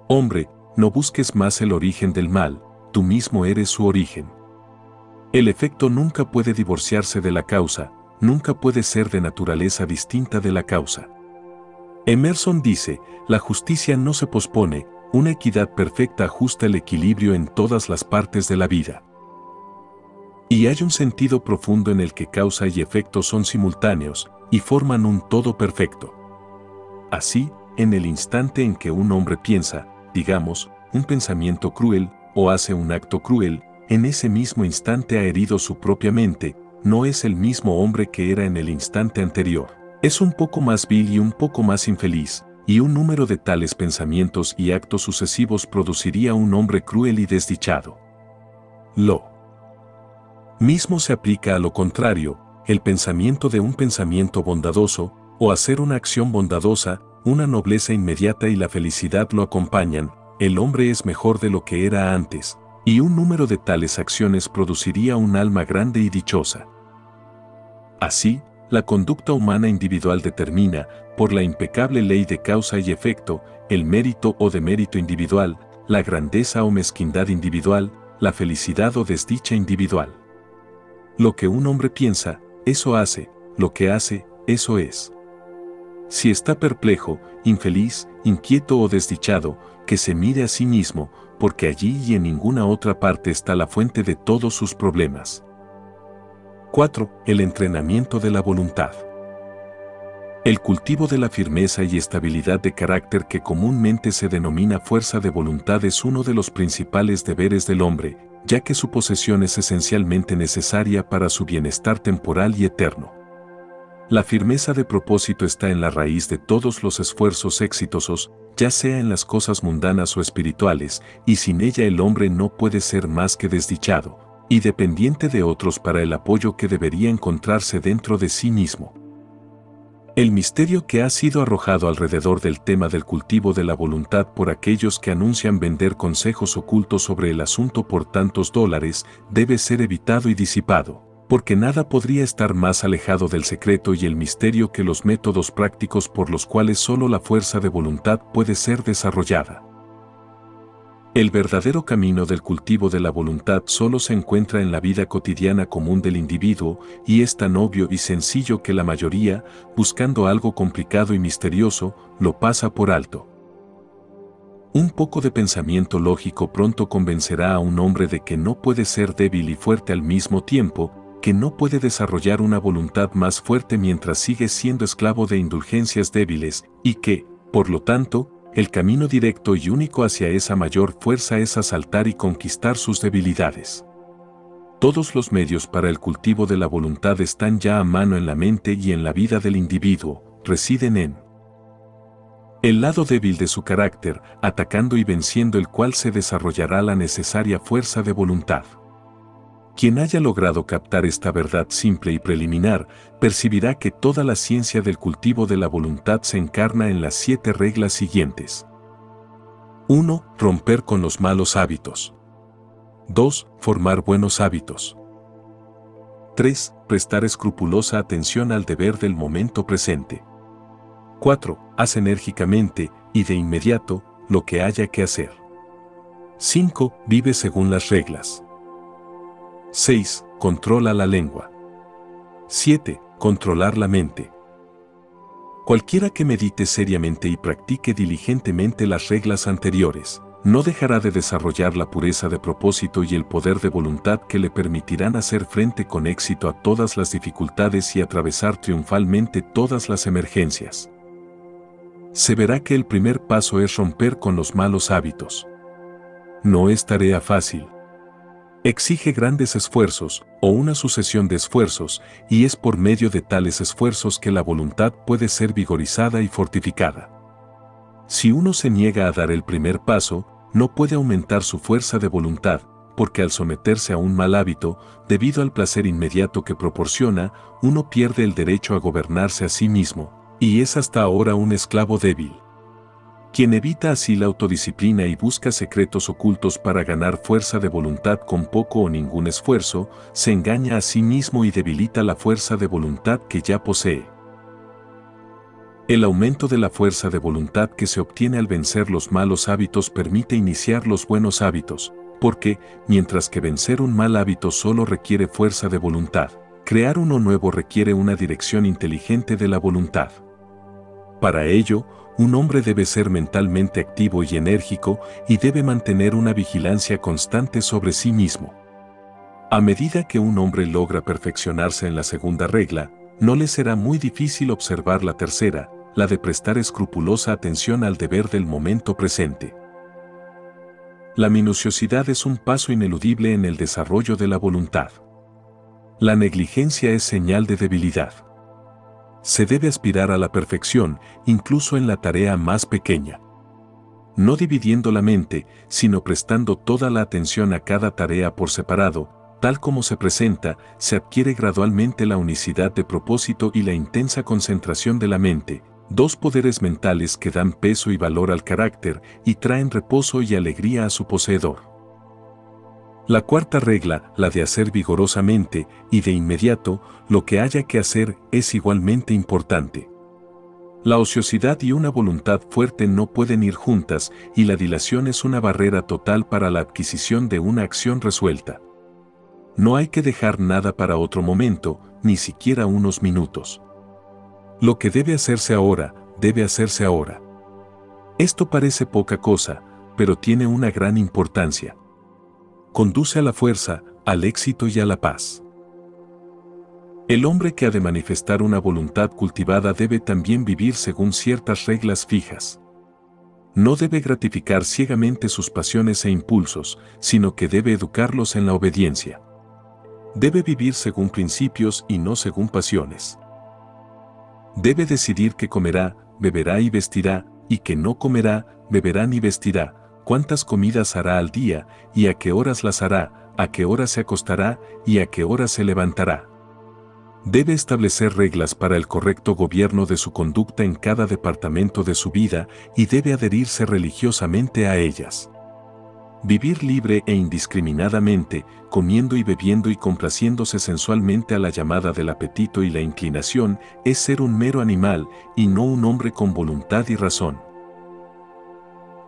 hombre, no busques más el origen del mal, tú mismo eres su origen. El efecto nunca puede divorciarse de la causa, nunca puede ser de naturaleza distinta de la causa. Emerson dice: la justicia no se pospone, una equidad perfecta ajusta el equilibrio en todas las partes de la vida. Y hay un sentido profundo en el que causa y efecto son simultáneos, y forman un todo perfecto. Así, en el instante en que un hombre piensa, digamos, un pensamiento cruel, o hace un acto cruel, en ese mismo instante ha herido su propia mente, no es el mismo hombre que era en el instante anterior. Es un poco más vil y un poco más infeliz, y un número de tales pensamientos y actos sucesivos produciría un hombre cruel y desdichado. Lo mismo se aplica a lo contrario, el pensamiento de un pensamiento bondadoso, o hacer una acción bondadosa, una nobleza inmediata y la felicidad lo acompañan, el hombre es mejor de lo que era antes, y un número de tales acciones produciría un alma grande y dichosa. Así, la conducta humana individual determina, por la impecable ley de causa y efecto, el mérito o demérito individual, la grandeza o mezquindad individual, la felicidad o desdicha individual. Lo que un hombre piensa, eso hace, lo que hace, eso es. Si está perplejo, infeliz, inquieto o desdichado, que se mire a sí mismo, porque allí y en ninguna otra parte está la fuente de todos sus problemas. 4. El entrenamiento de la voluntad. El cultivo de la firmeza y estabilidad de carácter que comúnmente se denomina fuerza de voluntad es uno de los principales deberes del hombre, ya que su posesión es esencialmente necesaria para su bienestar temporal y eterno. La firmeza de propósito está en la raíz de todos los esfuerzos exitosos, ya sea en las cosas mundanas o espirituales, y sin ella el hombre no puede ser más que desdichado, y dependiente de otros para el apoyo que debería encontrarse dentro de sí mismo. El misterio que ha sido arrojado alrededor del tema del cultivo de la voluntad por aquellos que anuncian vender consejos ocultos sobre el asunto por tantos dólares debe ser evitado y disipado, porque nada podría estar más alejado del secreto y el misterio que los métodos prácticos por los cuales solo la fuerza de voluntad puede ser desarrollada. El verdadero camino del cultivo de la voluntad solo se encuentra en la vida cotidiana común del individuo, y es tan obvio y sencillo que la mayoría, buscando algo complicado y misterioso, lo pasa por alto. Un poco de pensamiento lógico pronto convencerá a un hombre de que no puede ser débil y fuerte al mismo tiempo, que no puede desarrollar una voluntad más fuerte mientras sigue siendo esclavo de indulgencias débiles, y que, por lo tanto, el camino directo y único hacia esa mayor fuerza es asaltar y conquistar sus debilidades. Todos los medios para el cultivo de la voluntad están ya a mano en la mente y en la vida del individuo, residen en el lado débil de su carácter, atacando y venciendo el cual se desarrollará la necesaria fuerza de voluntad. Quien haya logrado captar esta verdad simple y preliminar, percibirá que toda la ciencia del cultivo de la voluntad se encarna en las 7 reglas siguientes. 1. Romper con los malos hábitos. 2. Formar buenos hábitos. 3. Prestar escrupulosa atención al deber del momento presente. 4. Haz enérgicamente, y de inmediato, lo que haya que hacer. 5. Vive según las reglas. 6. Controla la lengua. 7. Controlar la mente. Cualquiera que medite seriamente y practique diligentemente las reglas anteriores, no dejará de desarrollar la pureza de propósito y el poder de voluntad que le permitirán hacer frente con éxito a todas las dificultades y atravesar triunfalmente todas las emergencias. Se verá que el primer paso es romper con los malos hábitos. No es tarea fácil. Exige grandes esfuerzos, o una sucesión de esfuerzos, y es por medio de tales esfuerzos que la voluntad puede ser vigorizada y fortificada. Si uno se niega a dar el primer paso, no puede aumentar su fuerza de voluntad, porque al someterse a un mal hábito, debido al placer inmediato que proporciona, uno pierde el derecho a gobernarse a sí mismo, y es hasta ahora un esclavo débil. Quien evita así la autodisciplina y busca secretos ocultos para ganar fuerza de voluntad con poco o ningún esfuerzo, se engaña a sí mismo y debilita la fuerza de voluntad que ya posee. El aumento de la fuerza de voluntad que se obtiene al vencer los malos hábitos permite iniciar los buenos hábitos, porque, mientras que vencer un mal hábito solo requiere fuerza de voluntad, crear uno nuevo requiere una dirección inteligente de la voluntad. Para ello, un hombre debe ser mentalmente activo y enérgico y debe mantener una vigilancia constante sobre sí mismo. A medida que un hombre logra perfeccionarse en la segunda regla, no le será muy difícil observar la tercera, la de prestar escrupulosa atención al deber del momento presente. La minuciosidad es un paso ineludible en el desarrollo de la voluntad. La negligencia es señal de debilidad. Se debe aspirar a la perfección, incluso en la tarea más pequeña. No dividiendo la mente, sino prestando toda la atención a cada tarea por separado, tal como se presenta, se adquiere gradualmente la unicidad de propósito y la intensa concentración de la mente, 2 poderes mentales que dan peso y valor al carácter y traen reposo y alegría a su poseedor. La cuarta regla, la de hacer vigorosamente y de inmediato lo que haya que hacer, es igualmente importante. La ociosidad y una voluntad fuerte no pueden ir juntas y la dilación es una barrera total para la adquisición de una acción resuelta. No hay que dejar nada para otro momento, ni siquiera unos minutos. Lo que debe hacerse ahora, debe hacerse ahora. Esto parece poca cosa, pero tiene una gran importancia. Conduce a la fuerza, al éxito y a la paz. El hombre que ha de manifestar una voluntad cultivada debe también vivir según ciertas reglas fijas. No debe gratificar ciegamente sus pasiones e impulsos, sino que debe educarlos en la obediencia. Debe vivir según principios y no según pasiones. Debe decidir que comerá, beberá y vestirá, y que no comerá, beberá ni vestirá, cuántas comidas hará al día, y a qué horas las hará, a qué hora se acostará, y a qué hora se levantará. Debe establecer reglas para el correcto gobierno de su conducta en cada departamento de su vida y debe adherirse religiosamente a ellas. Vivir libre e indiscriminadamente, comiendo y bebiendo y complaciéndose sensualmente a la llamada del apetito y la inclinación, es ser un mero animal y no un hombre con voluntad y razón.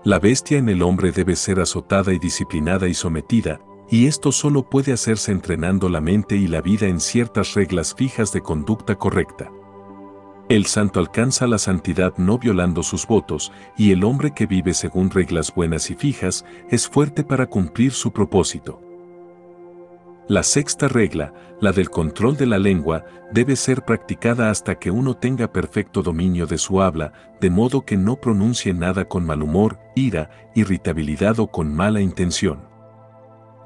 La bestia en el hombre debe ser azotada y disciplinada y sometida, y esto solo puede hacerse entrenando la mente y la vida en ciertas reglas fijas de conducta correcta. El santo alcanza la santidad no violando sus votos, y el hombre que vive según reglas buenas y fijas es fuerte para cumplir su propósito. La sexta regla, la del control de la lengua, debe ser practicada hasta que uno tenga perfecto dominio de su habla, de modo que no pronuncie nada con mal humor, ira, irritabilidad o con mala intención.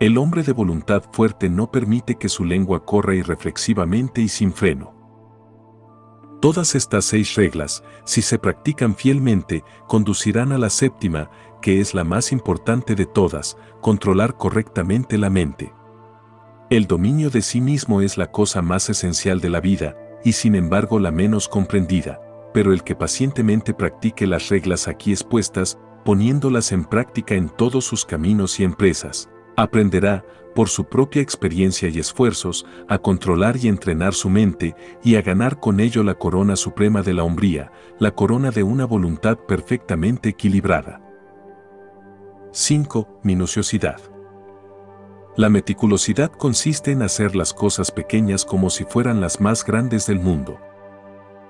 El hombre de voluntad fuerte no permite que su lengua corra irreflexivamente y sin freno. Todas estas 6 reglas, si se practican fielmente, conducirán a la séptima, que es la más importante de todas: controlar correctamente la mente. El dominio de sí mismo es la cosa más esencial de la vida, y sin embargo la menos comprendida, pero el que pacientemente practique las reglas aquí expuestas, poniéndolas en práctica en todos sus caminos y empresas, aprenderá, por su propia experiencia y esfuerzos, a controlar y entrenar su mente, y a ganar con ello la corona suprema de la hombría, la corona de una voluntad perfectamente equilibrada. 5. Minuciosidad. La meticulosidad consiste en hacer las cosas pequeñas como si fueran las más grandes del mundo.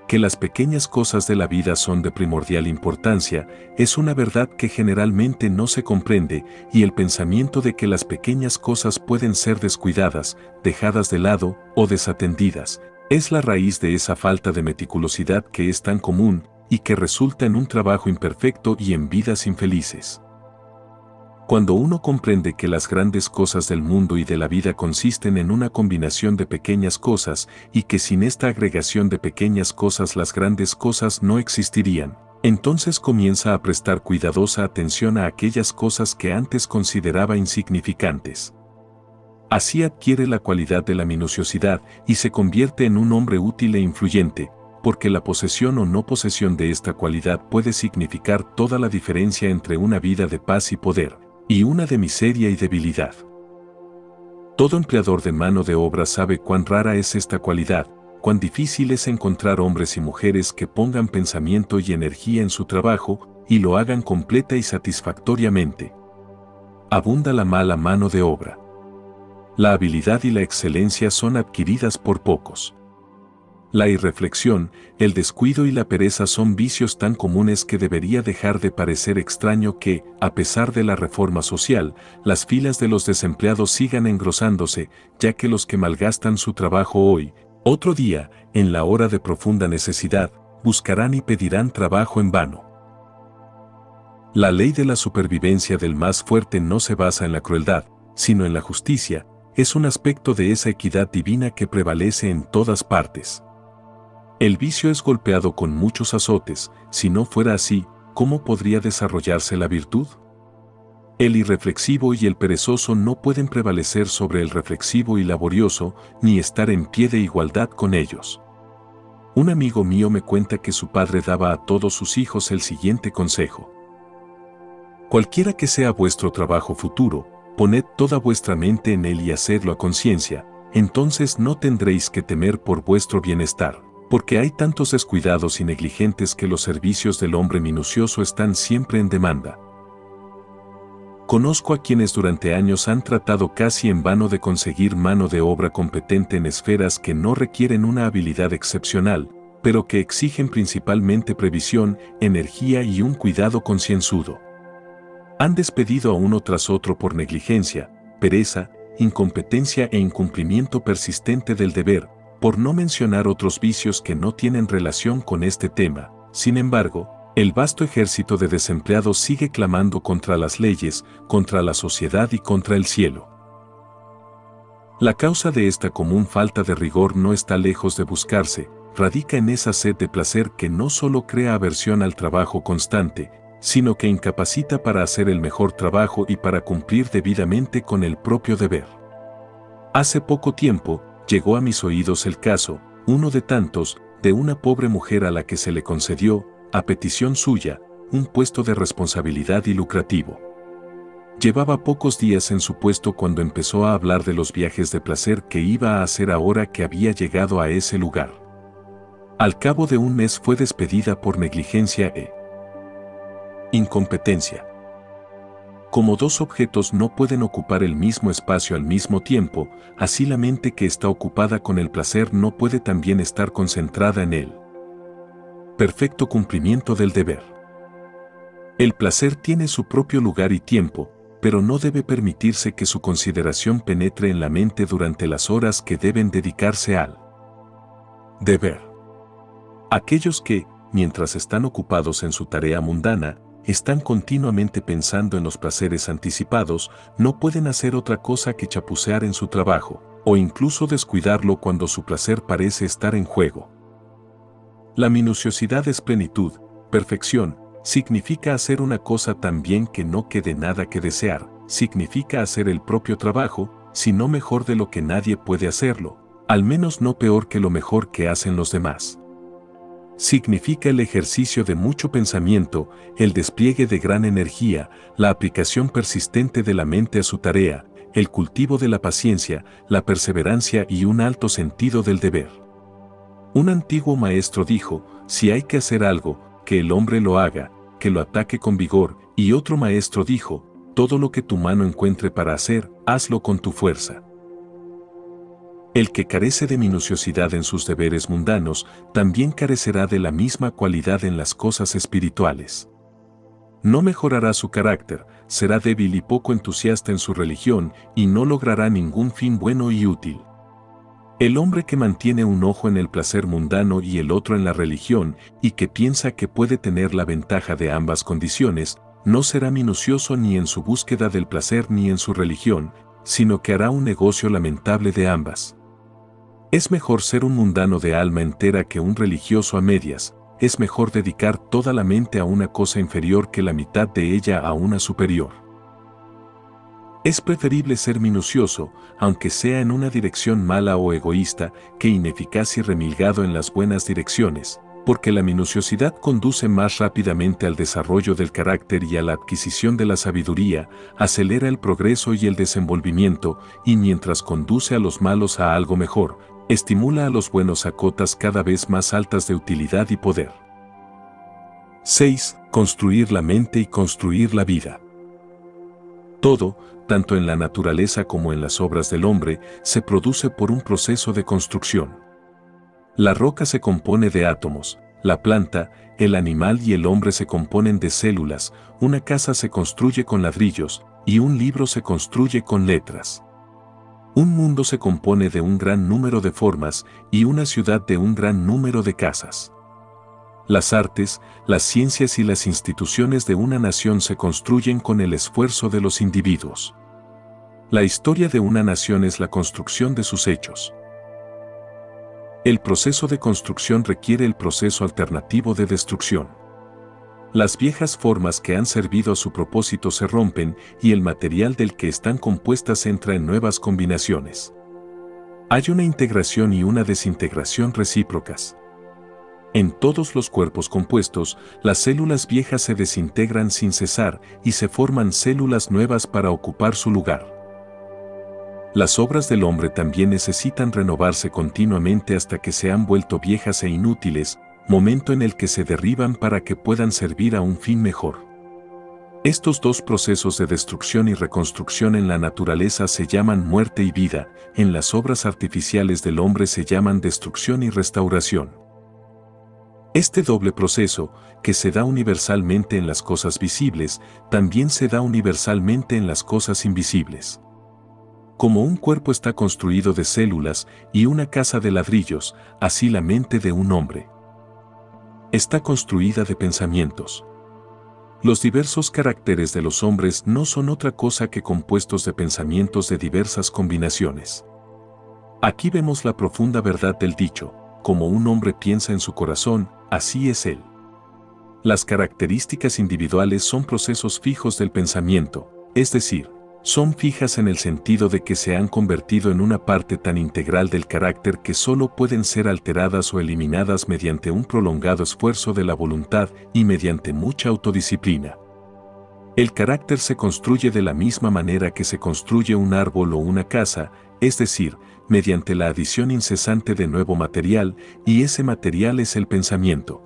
Que las pequeñas cosas de la vida son de primordial importancia es una verdad que generalmente no se comprende, y el pensamiento de que las pequeñas cosas pueden ser descuidadas, dejadas de lado o desatendidas, es la raíz de esa falta de meticulosidad que es tan común y que resulta en un trabajo imperfecto y en vidas infelices. Cuando uno comprende que las grandes cosas del mundo y de la vida consisten en una combinación de pequeñas cosas, y que sin esta agregación de pequeñas cosas las grandes cosas no existirían, entonces comienza a prestar cuidadosa atención a aquellas cosas que antes consideraba insignificantes. Así adquiere la cualidad de la minuciosidad y se convierte en un hombre útil e influyente, porque la posesión o no posesión de esta cualidad puede significar toda la diferencia entre una vida de paz y poder, y una de miseria y debilidad. Todo empleador de mano de obra sabe cuán rara es esta cualidad, cuán difícil es encontrar hombres y mujeres que pongan pensamiento y energía en su trabajo y lo hagan completa y satisfactoriamente. Abunda la mala mano de obra. La habilidad y la excelencia son adquiridas por pocos. La irreflexión, el descuido y la pereza son vicios tan comunes que debería dejar de parecer extraño que, a pesar de la reforma social, las filas de los desempleados sigan engrosándose, ya que los que malgastan su trabajo hoy, otro día, en la hora de profunda necesidad, buscarán y pedirán trabajo en vano. La ley de la supervivencia del más fuerte no se basa en la crueldad, sino en la justicia, es un aspecto de esa equidad divina que prevalece en todas partes. El vicio es golpeado con muchos azotes, si no fuera así, ¿cómo podría desarrollarse la virtud? El irreflexivo y el perezoso no pueden prevalecer sobre el reflexivo y laborioso, ni estar en pie de igualdad con ellos. Un amigo mío me cuenta que su padre daba a todos sus hijos el siguiente consejo: cualquiera que sea vuestro trabajo futuro, poned toda vuestra mente en él y hacedlo a conciencia, entonces no tendréis que temer por vuestro bienestar, porque hay tantos descuidados y negligentes que los servicios del hombre minucioso están siempre en demanda. Conozco a quienes durante años han tratado casi en vano de conseguir mano de obra competente en esferas que no requieren una habilidad excepcional, pero que exigen principalmente previsión, energía y un cuidado concienzudo. Han despedido a uno tras otro por negligencia, pereza, incompetencia e incumplimiento persistente del deber, por no mencionar otros vicios que no tienen relación con este tema. Sin embargo, el vasto ejército de desempleados sigue clamando contra las leyes, contra la sociedad y contra el cielo. La causa de esta común falta de rigor no está lejos de buscarse, radica en esa sed de placer que no solo crea aversión al trabajo constante, sino que incapacita para hacer el mejor trabajo y para cumplir debidamente con el propio deber. Hace poco tiempo, llegó a mis oídos el caso, uno de tantos, de una pobre mujer a la que se le concedió, a petición suya, un puesto de responsabilidad y lucrativo. Llevaba pocos días en su puesto cuando empezó a hablar de los viajes de placer que iba a hacer ahora que había llegado a ese lugar. Al cabo de un mes fue despedida por negligencia e incompetencia. Como dos objetos no pueden ocupar el mismo espacio al mismo tiempo, así la mente que está ocupada con el placer no puede también estar concentrada en él. Perfecto cumplimiento del deber. El placer tiene su propio lugar y tiempo, pero no debe permitirse que su consideración penetre en la mente durante las horas que deben dedicarse al deber. Aquellos que, mientras están ocupados en su tarea mundana, están continuamente pensando en los placeres anticipados, no pueden hacer otra cosa que chapucear en su trabajo, o incluso descuidarlo cuando su placer parece estar en juego. La minuciosidad es plenitud, perfección, significa hacer una cosa tan bien que no quede nada que desear, significa hacer el propio trabajo, si no mejor de lo que nadie puede hacerlo, al menos no peor que lo mejor que hacen los demás. Significa el ejercicio de mucho pensamiento, el despliegue de gran energía, la aplicación persistente de la mente a su tarea, el cultivo de la paciencia, la perseverancia y un alto sentido del deber. Un antiguo maestro dijo, si hay que hacer algo, que el hombre lo haga, que lo ataque con vigor, y otro maestro dijo, todo lo que tu mano encuentre para hacer, hazlo con tu fuerza. El que carece de minuciosidad en sus deberes mundanos, también carecerá de la misma cualidad en las cosas espirituales. No mejorará su carácter, será débil y poco entusiasta en su religión, y no logrará ningún fin bueno y útil. El hombre que mantiene un ojo en el placer mundano y el otro en la religión, y que piensa que puede tener la ventaja de ambas condiciones, no será minucioso ni en su búsqueda del placer ni en su religión, sino que hará un negocio lamentable de ambas. Es mejor ser un mundano de alma entera que un religioso a medias, es mejor dedicar toda la mente a una cosa inferior que la mitad de ella a una superior. Es preferible ser minucioso, aunque sea en una dirección mala o egoísta, que ineficaz y remilgado en las buenas direcciones, porque la minuciosidad conduce más rápidamente al desarrollo del carácter y a la adquisición de la sabiduría, acelera el progreso y el desenvolvimiento, y mientras conduce a los malos a algo mejor, estimula a los buenos a cotas cada vez más altas de utilidad y poder. 6. Construir la mente y construir la vida. Todo, tanto en la naturaleza como en las obras del hombre, se produce por un proceso de construcción. La roca se compone de átomos, la planta, el animal y el hombre se componen de células, una casa se construye con ladrillos, y un libro se construye con letras. Un mundo se compone de un gran número de formas y una ciudad de un gran número de casas. Las artes, las ciencias y las instituciones de una nación se construyen con el esfuerzo de los individuos. La historia de una nación es la construcción de sus hechos. El proceso de construcción requiere el proceso alternativo de destrucción. Las viejas formas que han servido a su propósito se rompen y el material del que están compuestas entra en nuevas combinaciones. Hay una integración y una desintegración recíprocas. En todos los cuerpos compuestos, las células viejas se desintegran sin cesar y se forman células nuevas para ocupar su lugar. Las obras del hombre también necesitan renovarse continuamente hasta que se han vuelto viejas e inútiles, momento en el que se derriban para que puedan servir a un fin mejor. Estos dos procesos de destrucción y reconstrucción en la naturaleza se llaman muerte y vida, en las obras artificiales del hombre se llaman destrucción y restauración. Este doble proceso, que se da universalmente en las cosas visibles, también se da universalmente en las cosas invisibles. Como un cuerpo está construido de células y una casa de ladrillos, así la mente de un hombre está construida de pensamientos. Los diversos caracteres de los hombres no son otra cosa que compuestos de pensamientos de diversas combinaciones. Aquí vemos la profunda verdad del dicho, como un hombre piensa en su corazón, así es él. Las características individuales son procesos fijos del pensamiento, es decir, son fijas en el sentido de que se han convertido en una parte tan integral del carácter que solo pueden ser alteradas o eliminadas mediante un prolongado esfuerzo de la voluntad y mediante mucha autodisciplina. El carácter se construye de la misma manera que se construye un árbol o una casa, es decir, mediante la adición incesante de nuevo material, y ese material es el pensamiento.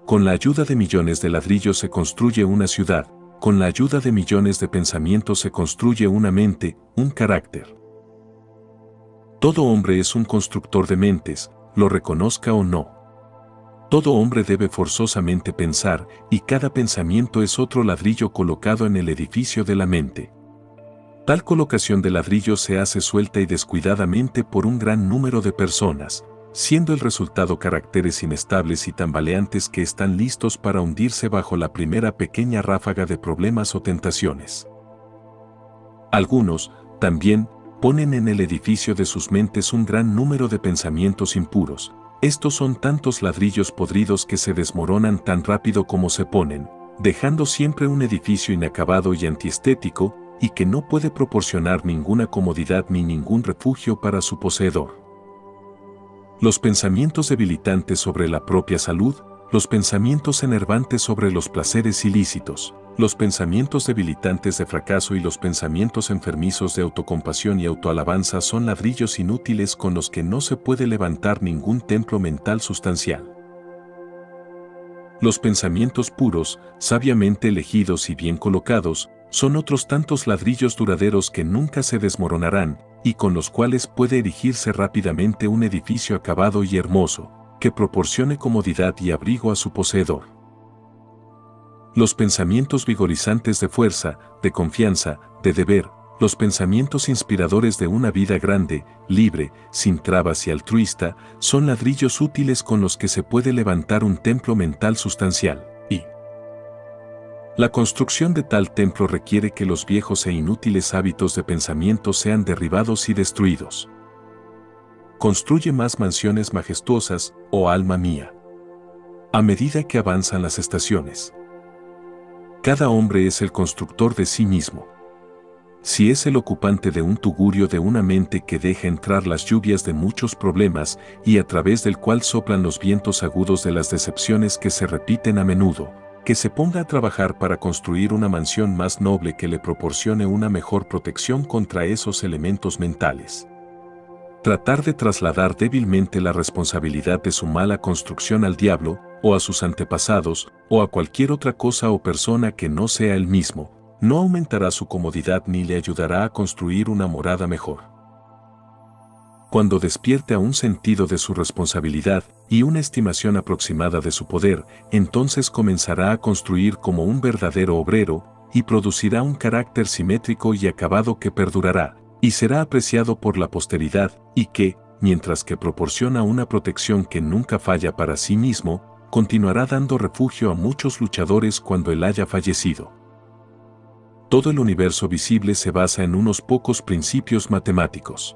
Con la ayuda de millones de ladrillos se construye una ciudad, con la ayuda de millones de pensamientos se construye una mente, un carácter. Todo hombre es un constructor de mentes, lo reconozca o no. Todo hombre debe forzosamente pensar, y cada pensamiento es otro ladrillo colocado en el edificio de la mente. Tal colocación de ladrillos se hace suelta y descuidadamente por un gran número de personas, siendo el resultado caracteres inestables y tambaleantes que están listos para hundirse bajo la primera pequeña ráfaga de problemas o tentaciones. Algunos, también, ponen en el edificio de sus mentes un gran número de pensamientos impuros, Estos son tantos ladrillos podridos que se desmoronan tan rápido como se ponen, dejando siempre un edificio inacabado y antiestético, y que no puede proporcionar ninguna comodidad ni ningún refugio para su poseedor. Los pensamientos debilitantes sobre la propia salud, los pensamientos enervantes sobre los placeres ilícitos, los pensamientos debilitantes de fracaso y los pensamientos enfermizos de autocompasión y autoalabanza son ladrillos inútiles con los que no se puede levantar ningún templo mental sustancial. Los pensamientos puros, sabiamente elegidos y bien colocados, son otros tantos ladrillos duraderos que nunca se desmoronarán, y con los cuales puede erigirse rápidamente un edificio acabado y hermoso, que proporcione comodidad y abrigo a su poseedor. Los pensamientos vigorizantes de fuerza, de confianza, de deber, los pensamientos inspiradores de una vida grande, libre, sin trabas y altruista, son ladrillos útiles con los que se puede levantar un templo mental sustancial, y la construcción de tal templo requiere que los viejos e inútiles hábitos de pensamiento sean derribados y destruidos. Construye más mansiones majestuosas, oh alma mía, a medida que avanzan las estaciones. Cada hombre es el constructor de sí mismo. Si es el ocupante de un tugurio de una mente que deja entrar las lluvias de muchos problemas y a través del cual soplan los vientos agudos de las decepciones que se repiten a menudo, que se ponga a trabajar para construir una mansión más noble que le proporcione una mejor protección contra esos elementos mentales. Tratar de trasladar débilmente la responsabilidad de su mala construcción al diablo, o a sus antepasados, o a cualquier otra cosa o persona que no sea él mismo, no aumentará su comodidad ni le ayudará a construir una morada mejor. Cuando despierte a un sentido de su responsabilidad y una estimación aproximada de su poder, entonces comenzará a construir como un verdadero obrero y producirá un carácter simétrico y acabado que perdurará, y será apreciado por la posteridad, y que, mientras que proporciona una protección que nunca falla para sí mismo, continuará dando refugio a muchos luchadores cuando él haya fallecido. Todo el universo visible se basa en unos pocos principios matemáticos.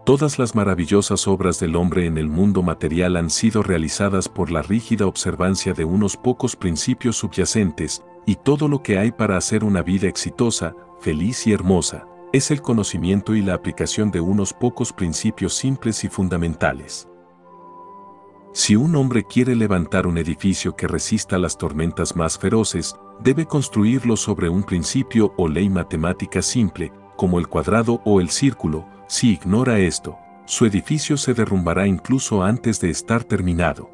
Todas las maravillosas obras del hombre en el mundo material han sido realizadas por la rígida observancia de unos pocos principios subyacentes, y todo lo que hay para hacer una vida exitosa, feliz y hermosa, es el conocimiento y la aplicación de unos pocos principios simples y fundamentales. Si un hombre quiere levantar un edificio que resista las tormentas más feroces, debe construirlo sobre un principio o ley matemática simple, como el cuadrado o el círculo. Si ignora esto, su edificio se derrumbará incluso antes de estar terminado.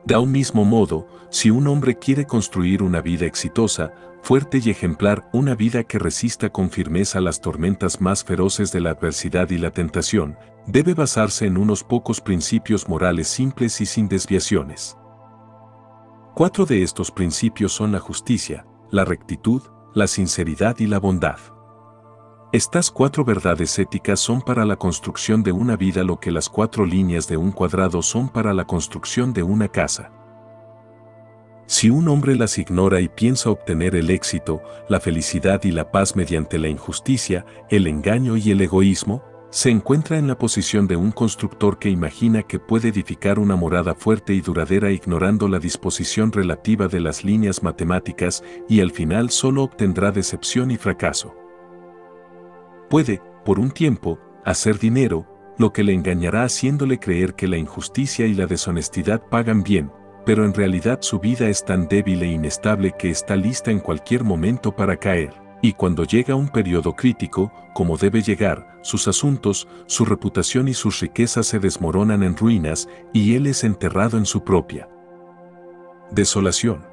De un mismo modo, si un hombre quiere construir una vida exitosa, fuerte y ejemplar, una vida que resista con firmeza las tormentas más feroces de la adversidad y la tentación, debe basarse en unos pocos principios morales simples y sin desviaciones. 4 de estos principios son la justicia, la rectitud, la sinceridad y la bondad. Estas 4 verdades éticas son para la construcción de una vida lo que las 4 líneas de un cuadrado son para la construcción de una casa. Si un hombre las ignora y piensa obtener el éxito, la felicidad y la paz mediante la injusticia, el engaño y el egoísmo, se encuentra en la posición de un constructor que imagina que puede edificar una morada fuerte y duradera ignorando la disposición relativa de las líneas matemáticas y al final solo obtendrá decepción y fracaso. Puede, por un tiempo, hacer dinero, lo que le engañará haciéndole creer que la injusticia y la deshonestidad pagan bien, pero en realidad su vida es tan débil e inestable que está lista en cualquier momento para caer, y cuando llega un periodo crítico, como debe llegar, sus asuntos, su reputación y sus riquezas se desmoronan en ruinas, y él es enterrado en su propia desolación.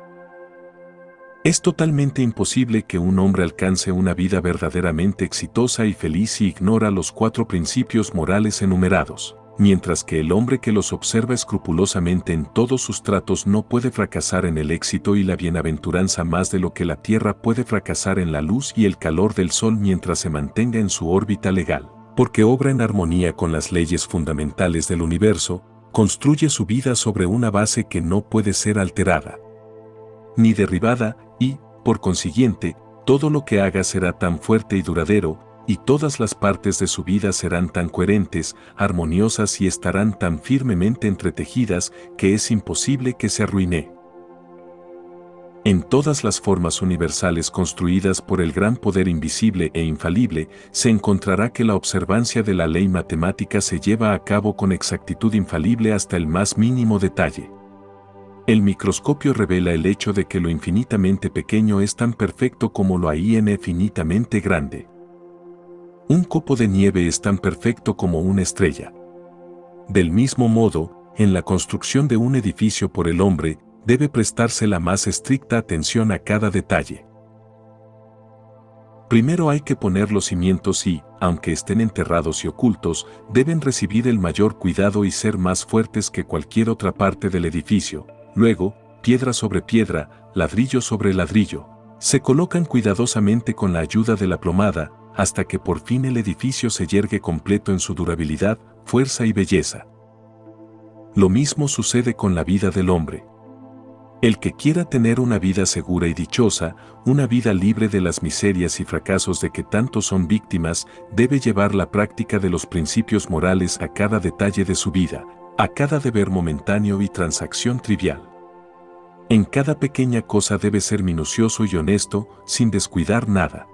Es totalmente imposible que un hombre alcance una vida verdaderamente exitosa y feliz si ignora los 4 principios morales enumerados, mientras que el hombre que los observa escrupulosamente en todos sus tratos no puede fracasar en el éxito y la bienaventuranza más de lo que la tierra puede fracasar en la luz y el calor del sol mientras se mantenga en su órbita legal, porque obra en armonía con las leyes fundamentales del universo, construye su vida sobre una base que no puede ser alterada ni derribada, y, por consiguiente, todo lo que haga será tan fuerte y duradero, y todas las partes de su vida serán tan coherentes, armoniosas y estarán tan firmemente entretejidas que es imposible que se arruine. En todas las formas universales construidas por el gran poder invisible e infalible, se encontrará que la observancia de la ley matemática se lleva a cabo con exactitud infalible hasta el más mínimo detalle. El microscopio revela el hecho de que lo infinitamente pequeño es tan perfecto como lo infinitamente grande. Un copo de nieve es tan perfecto como una estrella. Del mismo modo, en la construcción de un edificio por el hombre, debe prestarse la más estricta atención a cada detalle. Primero hay que poner los cimientos y, aunque estén enterrados y ocultos, deben recibir el mayor cuidado y ser más fuertes que cualquier otra parte del edificio. Luego, piedra sobre piedra, ladrillo sobre ladrillo, se colocan cuidadosamente con la ayuda de la plomada, hasta que por fin el edificio se yergue completo en su durabilidad, fuerza y belleza. Lo mismo sucede con la vida del hombre. El que quiera tener una vida segura y dichosa, una vida libre de las miserias y fracasos de que tanto son víctimas, debe llevar la práctica de los principios morales a cada detalle de su vida, a cada deber momentáneo y transacción trivial. En cada pequeña cosa debe ser minucioso y honesto, sin descuidar nada.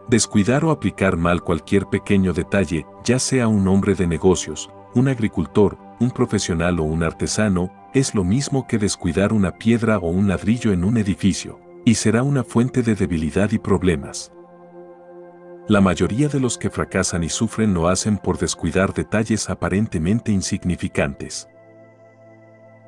Descuidar o aplicar mal cualquier pequeño detalle, ya sea un hombre de negocios, un agricultor, un profesional o un artesano, es lo mismo que descuidar una piedra o un ladrillo en un edificio, y será una fuente de debilidad y problemas. La mayoría de los que fracasan y sufren lo hacen por descuidar detalles aparentemente insignificantes.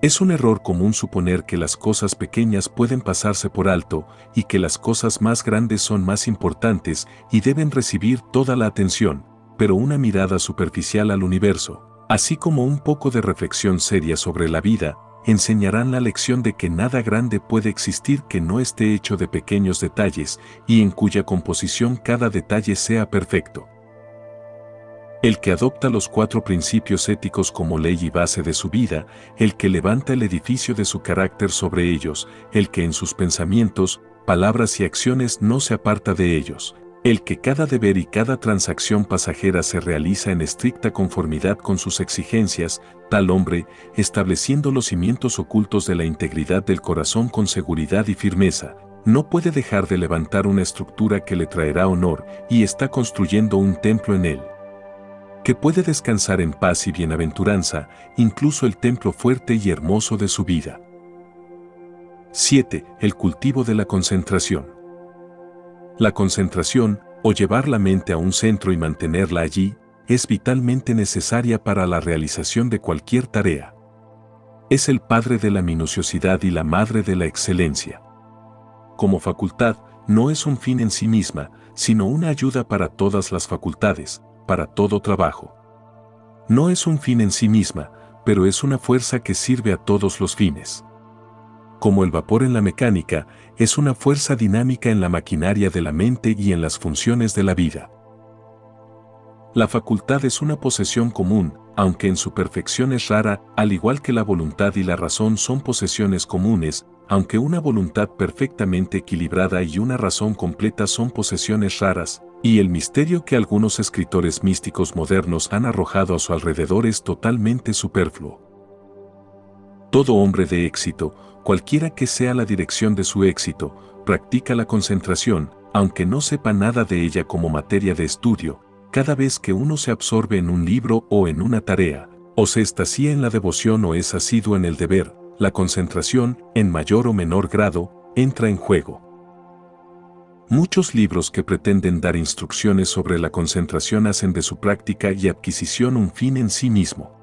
Es un error común suponer que las cosas pequeñas pueden pasarse por alto y que las cosas más grandes son más importantes y deben recibir toda la atención, pero una mirada superficial al universo, así como un poco de reflexión seria sobre la vida, enseñarán la lección de que nada grande puede existir que no esté hecho de pequeños detalles y en cuya composición cada detalle sea perfecto. El que adopta los 4 principios éticos como ley y base de su vida, el que levanta el edificio de su carácter sobre ellos, el que en sus pensamientos, palabras y acciones no se aparta de ellos, el que cada deber y cada transacción pasajera se realiza en estricta conformidad con sus exigencias, tal hombre, estableciendo los cimientos ocultos de la integridad del corazón con seguridad y firmeza, no puede dejar de levantar una estructura que le traerá honor y está construyendo un templo en él, que puede descansar en paz y bienaventuranza, incluso el templo fuerte y hermoso de su vida. 7. El cultivo de la concentración. La concentración, o llevar la mente a un centro y mantenerla allí, es vitalmente necesaria para la realización de cualquier tarea. Es el padre de la minuciosidad y la madre de la excelencia. Como facultad, no es un fin en sí misma, sino una ayuda para todas las facultades, para todo trabajo. No es un fin en sí misma, pero es una fuerza que sirve a todos los fines. Como el vapor en la mecánica, es una fuerza dinámica en la maquinaria de la mente y en las funciones de la vida. La facultad es una posesión común, aunque en su perfección es rara, al igual que la voluntad y la razón son posesiones comunes, aunque una voluntad perfectamente equilibrada y una razón completa son posesiones raras, y el misterio que algunos escritores místicos modernos han arrojado a su alrededor es totalmente superfluo. Todo hombre de éxito, cualquiera que sea la dirección de su éxito, practica la concentración, aunque no sepa nada de ella como materia de estudio, cada vez que uno se absorbe en un libro o en una tarea, o se extasía en la devoción o es asiduo en el deber, la concentración, en mayor o menor grado, entra en juego. Muchos libros que pretenden dar instrucciones sobre la concentración hacen de su práctica y adquisición un fin en sí mismo.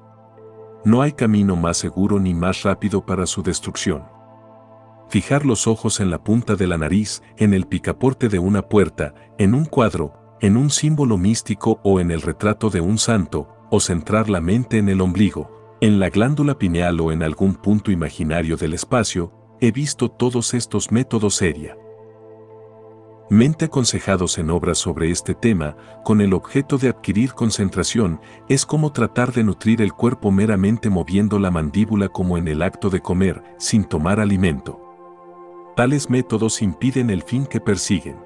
No hay camino más seguro ni más rápido para su destrucción. Fijar los ojos en la punta de la nariz, en el picaporte de una puerta, en un cuadro, en un símbolo místico o en el retrato de un santo, o centrar la mente en el ombligo, en la glándula pineal o en algún punto imaginario del espacio, he visto todos estos métodos seriamente aconsejados en obras sobre este tema, con el objeto de adquirir concentración, es como tratar de nutrir el cuerpo meramente moviendo la mandíbula como en el acto de comer, sin tomar alimento. Tales métodos impiden el fin que persiguen.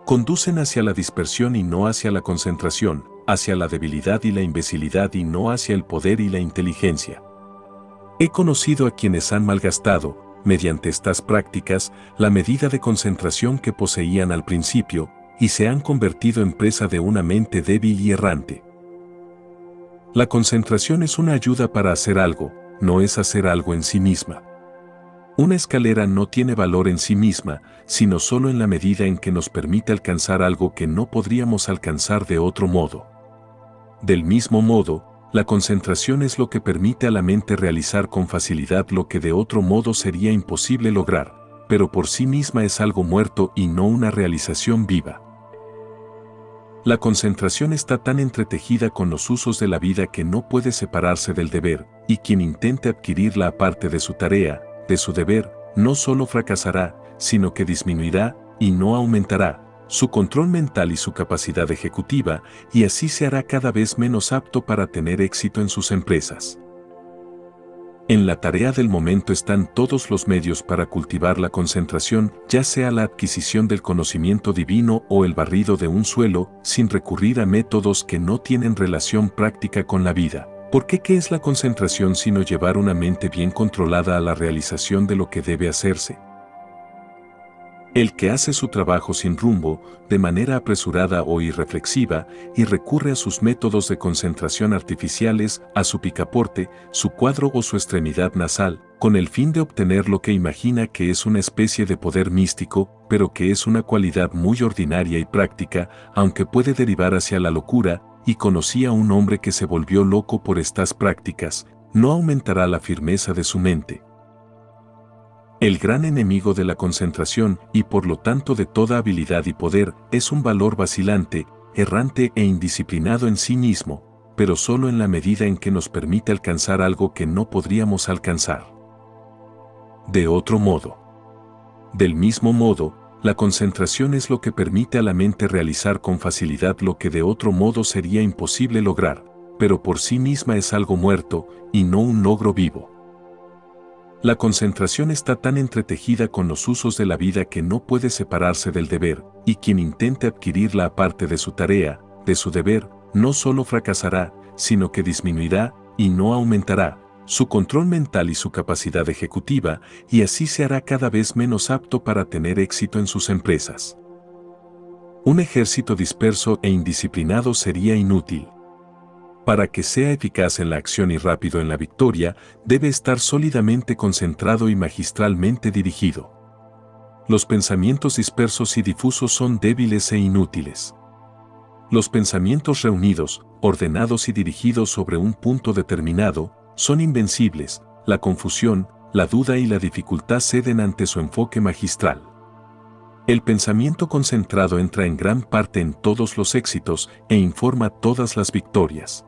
Conducen hacia la dispersión y no hacia la concentración, hacia la debilidad y la imbecilidad y no hacia el poder y la inteligencia. He conocido a quienes han malgastado, mediante estas prácticas, la medida de concentración que poseían al principio, y se han convertido en presa de una mente débil y errante. La concentración es una ayuda para hacer algo, no es hacer algo en sí misma. Una escalera no tiene valor en sí misma, sino solo en la medida en que nos permite alcanzar algo que no podríamos alcanzar de otro modo. Del mismo modo, la concentración es lo que permite a la mente realizar con facilidad lo que de otro modo sería imposible lograr, pero por sí misma es algo muerto y no una realización viva. La concentración está tan entretejida con los usos de la vida que no puede separarse del deber, y quien intente adquirirla aparte de su tarea, de su deber, no solo fracasará, sino que disminuirá, y no aumentará, su control mental y su capacidad ejecutiva, y así se hará cada vez menos apto para tener éxito en sus empresas. En la tarea del momento están todos los medios para cultivar la concentración, ya sea la adquisición del conocimiento divino o el barrido de un suelo, sin recurrir a métodos que no tienen relación práctica con la vida. ¿Por qué? ¿Qué es la concentración sino llevar una mente bien controlada a la realización de lo que debe hacerse? El que hace su trabajo sin rumbo, de manera apresurada o irreflexiva, y recurre a sus métodos de concentración artificiales, a su picaporte, su cuadro o su extremidad nasal, con el fin de obtener lo que imagina que es una especie de poder místico, pero que es una cualidad muy ordinaria y práctica, aunque puede derivar hacia la locura, y conocí a un hombre que se volvió loco por estas prácticas, no aumentará la firmeza de su mente. El gran enemigo de la concentración, y por lo tanto de toda habilidad y poder, es un valor vacilante, errante e indisciplinado en sí mismo, pero solo en la medida en que nos permite alcanzar algo que no podríamos alcanzar. De otro modo. Del mismo modo, la concentración es lo que permite a la mente realizar con facilidad lo que de otro modo sería imposible lograr, pero por sí misma es algo muerto, y no un logro vivo. La concentración está tan entretejida con los usos de la vida que no puede separarse del deber, y quien intente adquirirla aparte de su tarea, de su deber, no solo fracasará, sino que disminuirá, y no aumentará, su control mental y su capacidad ejecutiva, y así se hará cada vez menos apto para tener éxito en sus empresas. Un ejército disperso e indisciplinado sería inútil. Para que sea eficaz en la acción y rápido en la victoria, debe estar sólidamente concentrado y magistralmente dirigido. Los pensamientos dispersos y difusos son débiles e inútiles. Los pensamientos reunidos, ordenados y dirigidos sobre un punto determinado, son invencibles. La confusión, la duda y la dificultad ceden ante su enfoque magistral. El pensamiento concentrado entra en gran parte en todos los éxitos e informa todas las victorias.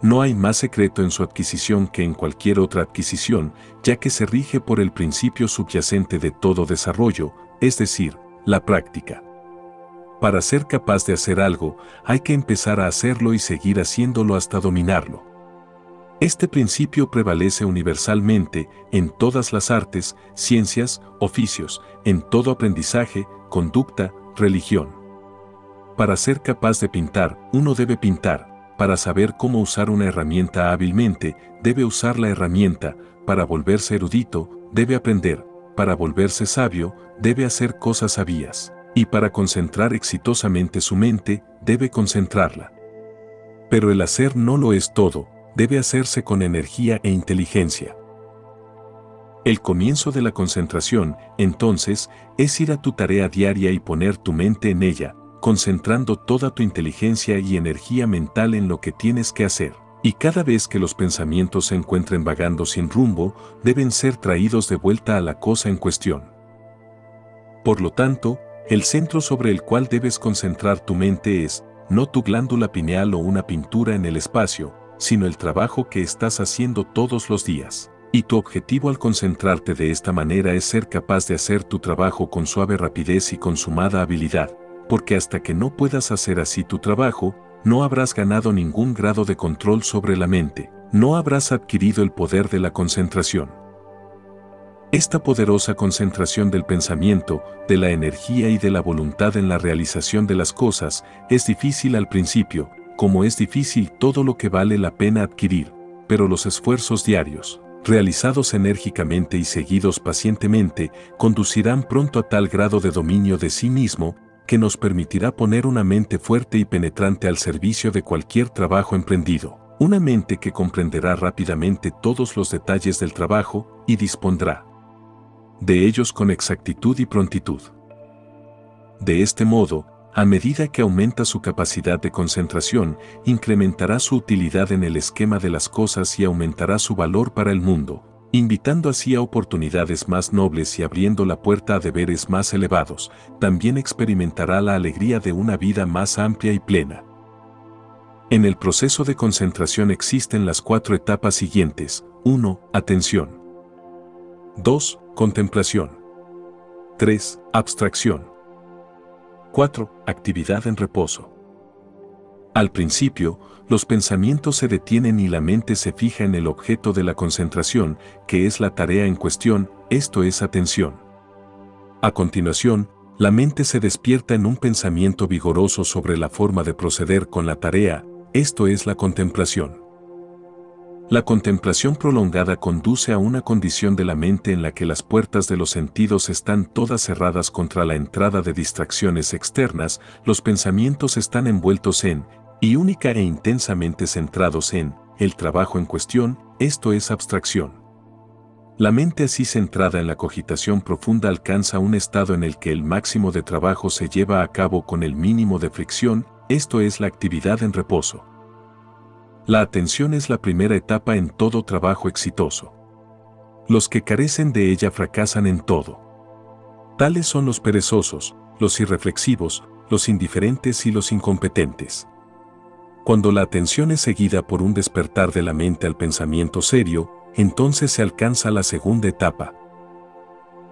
No hay más secreto en su adquisición que en cualquier otra adquisición, ya que se rige por el principio subyacente de todo desarrollo, es decir, la práctica. Para ser capaz de hacer algo, hay que empezar a hacerlo y seguir haciéndolo hasta dominarlo. Este principio prevalece universalmente en todas las artes, ciencias, oficios, en todo aprendizaje, conducta, religión. Para ser capaz de pintar, uno debe pintar. Para saber cómo usar una herramienta hábilmente, debe usar la herramienta. Para volverse erudito, debe aprender. Para volverse sabio, debe hacer cosas sabias. Y para concentrar exitosamente su mente, debe concentrarla. Pero el hacer no lo es todo, debe hacerse con energía e inteligencia. El comienzo de la concentración, entonces, es ir a tu tarea diaria y poner tu mente en ella, concentrando toda tu inteligencia y energía mental en lo que tienes que hacer. Y cada vez que los pensamientos se encuentren vagando sin rumbo, deben ser traídos de vuelta a la cosa en cuestión. Por lo tanto, el centro sobre el cual debes concentrar tu mente es, no tu glándula pineal o una pintura en el espacio, sino el trabajo que estás haciendo todos los días. Y tu objetivo al concentrarte de esta manera es ser capaz de hacer tu trabajo con suave rapidez y consumada habilidad, porque hasta que no puedas hacer así tu trabajo, no habrás ganado ningún grado de control sobre la mente, no habrás adquirido el poder de la concentración. Esta poderosa concentración del pensamiento, de la energía y de la voluntad en la realización de las cosas, es difícil al principio, como es difícil todo lo que vale la pena adquirir, pero los esfuerzos diarios, realizados enérgicamente y seguidos pacientemente, conducirán pronto a tal grado de dominio de sí mismo, que nos permitirá poner una mente fuerte y penetrante al servicio de cualquier trabajo emprendido. Una mente que comprenderá rápidamente todos los detalles del trabajo y dispondrá de ellos con exactitud y prontitud. De este modo, a medida que aumenta su capacidad de concentración, incrementará su utilidad en el esquema de las cosas y aumentará su valor para el mundo, invitando así a oportunidades más nobles y abriendo la puerta a deberes más elevados. También experimentará la alegría de una vida más amplia y plena. En el proceso de concentración existen las 4 etapas siguientes. 1. Atención. 2. Contemplación. 3. Abstracción. 4. Actividad en reposo. Al principio, los pensamientos se detienen y la mente se fija en el objeto de la concentración, que es la tarea en cuestión, esto es atención. A continuación, la mente se despierta en un pensamiento vigoroso sobre la forma de proceder con la tarea, esto es la contemplación. La contemplación prolongada conduce a una condición de la mente en la que las puertas de los sentidos están todas cerradas contra la entrada de distracciones externas, los pensamientos están envueltos en, y única e intensamente centrados en, el trabajo en cuestión, esto es abstracción. La mente así centrada en la cogitación profunda alcanza un estado en el que el máximo de trabajo se lleva a cabo con el mínimo de fricción, esto es la actividad en reposo. La atención es la primera etapa en todo trabajo exitoso. Los que carecen de ella fracasan en todo. Tales son los perezosos, los irreflexivos, los indiferentes y los incompetentes. Cuando la atención es seguida por un despertar de la mente al pensamiento serio, entonces se alcanza la segunda etapa.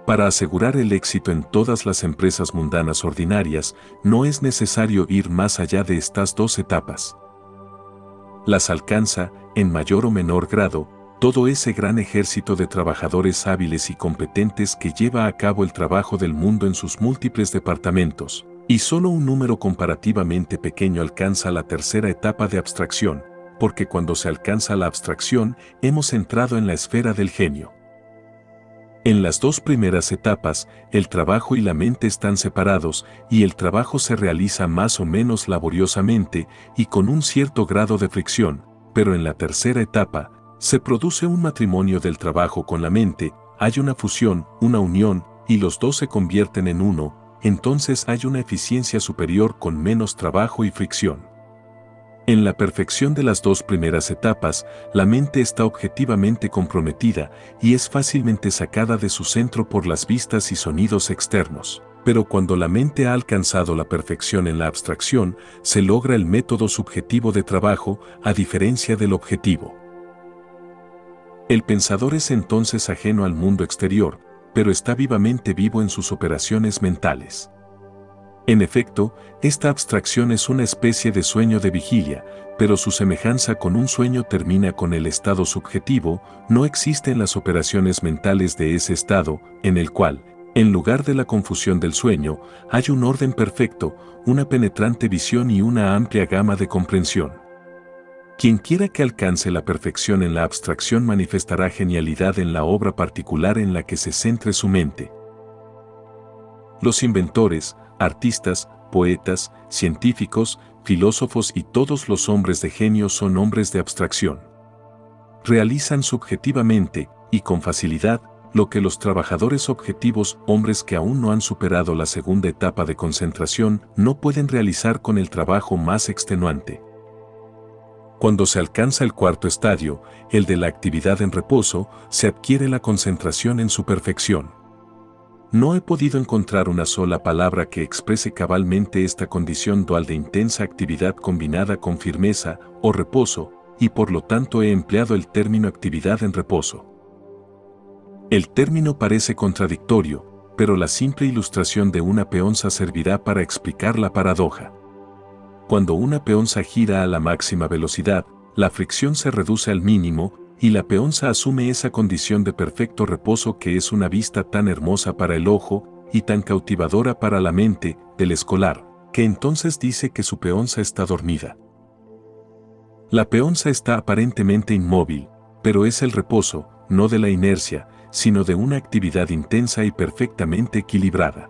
Para asegurar el éxito en todas las empresas mundanas ordinarias, no es necesario ir más allá de estas 2 etapas. Las alcanza, en mayor o menor grado, todo ese gran ejército de trabajadores hábiles y competentes que lleva a cabo el trabajo del mundo en sus múltiples departamentos, y solo un número comparativamente pequeño alcanza la tercera etapa de abstracción, porque cuando se alcanza la abstracción, hemos entrado en la esfera del genio. En las 2 primeras etapas, el trabajo y la mente están separados y el trabajo se realiza más o menos laboriosamente y con un cierto grado de fricción, pero en la tercera etapa, se produce un matrimonio del trabajo con la mente, hay una fusión, una unión, y los 2 se convierten en uno, entonces hay una eficiencia superior con menos trabajo y fricción. En la perfección de las 2 primeras etapas, la mente está objetivamente comprometida y es fácilmente sacada de su centro por las vistas y sonidos externos. Pero cuando la mente ha alcanzado la perfección en la abstracción, se logra el método subjetivo de trabajo, a diferencia del objetivo. El pensador es entonces ajeno al mundo exterior, pero está vivamente vivo en sus operaciones mentales. En efecto, esta abstracción es una especie de sueño de vigilia, pero su semejanza con un sueño termina con el estado subjetivo, no existen las operaciones mentales de ese estado, en el cual, en lugar de la confusión del sueño, hay un orden perfecto, una penetrante visión y una amplia gama de comprensión. Quien quiera que alcance la perfección en la abstracción manifestará genialidad en la obra particular en la que se centre su mente. Los inventores, artistas, poetas, científicos, filósofos y todos los hombres de genio son hombres de abstracción. Realizan subjetivamente, y con facilidad, lo que los trabajadores objetivos, hombres que aún no han superado la segunda etapa de concentración, no pueden realizar con el trabajo más extenuante. Cuando se alcanza el 4.º estadio, el de la actividad en reposo, se adquiere la concentración en su perfección. No he podido encontrar una sola palabra que exprese cabalmente esta condición dual de intensa actividad combinada con firmeza o reposo, y por lo tanto he empleado el término actividad en reposo. El término parece contradictorio, pero la simple ilustración de una peonza servirá para explicar la paradoja. Cuando una peonza gira a la máxima velocidad, la fricción se reduce al mínimo y la peonza asume esa condición de perfecto reposo que es una vista tan hermosa para el ojo y tan cautivadora para la mente del escolar, que entonces dice que su peonza está dormida. La peonza está aparentemente inmóvil, pero es el reposo, no de la inercia, sino de una actividad intensa y perfectamente equilibrada.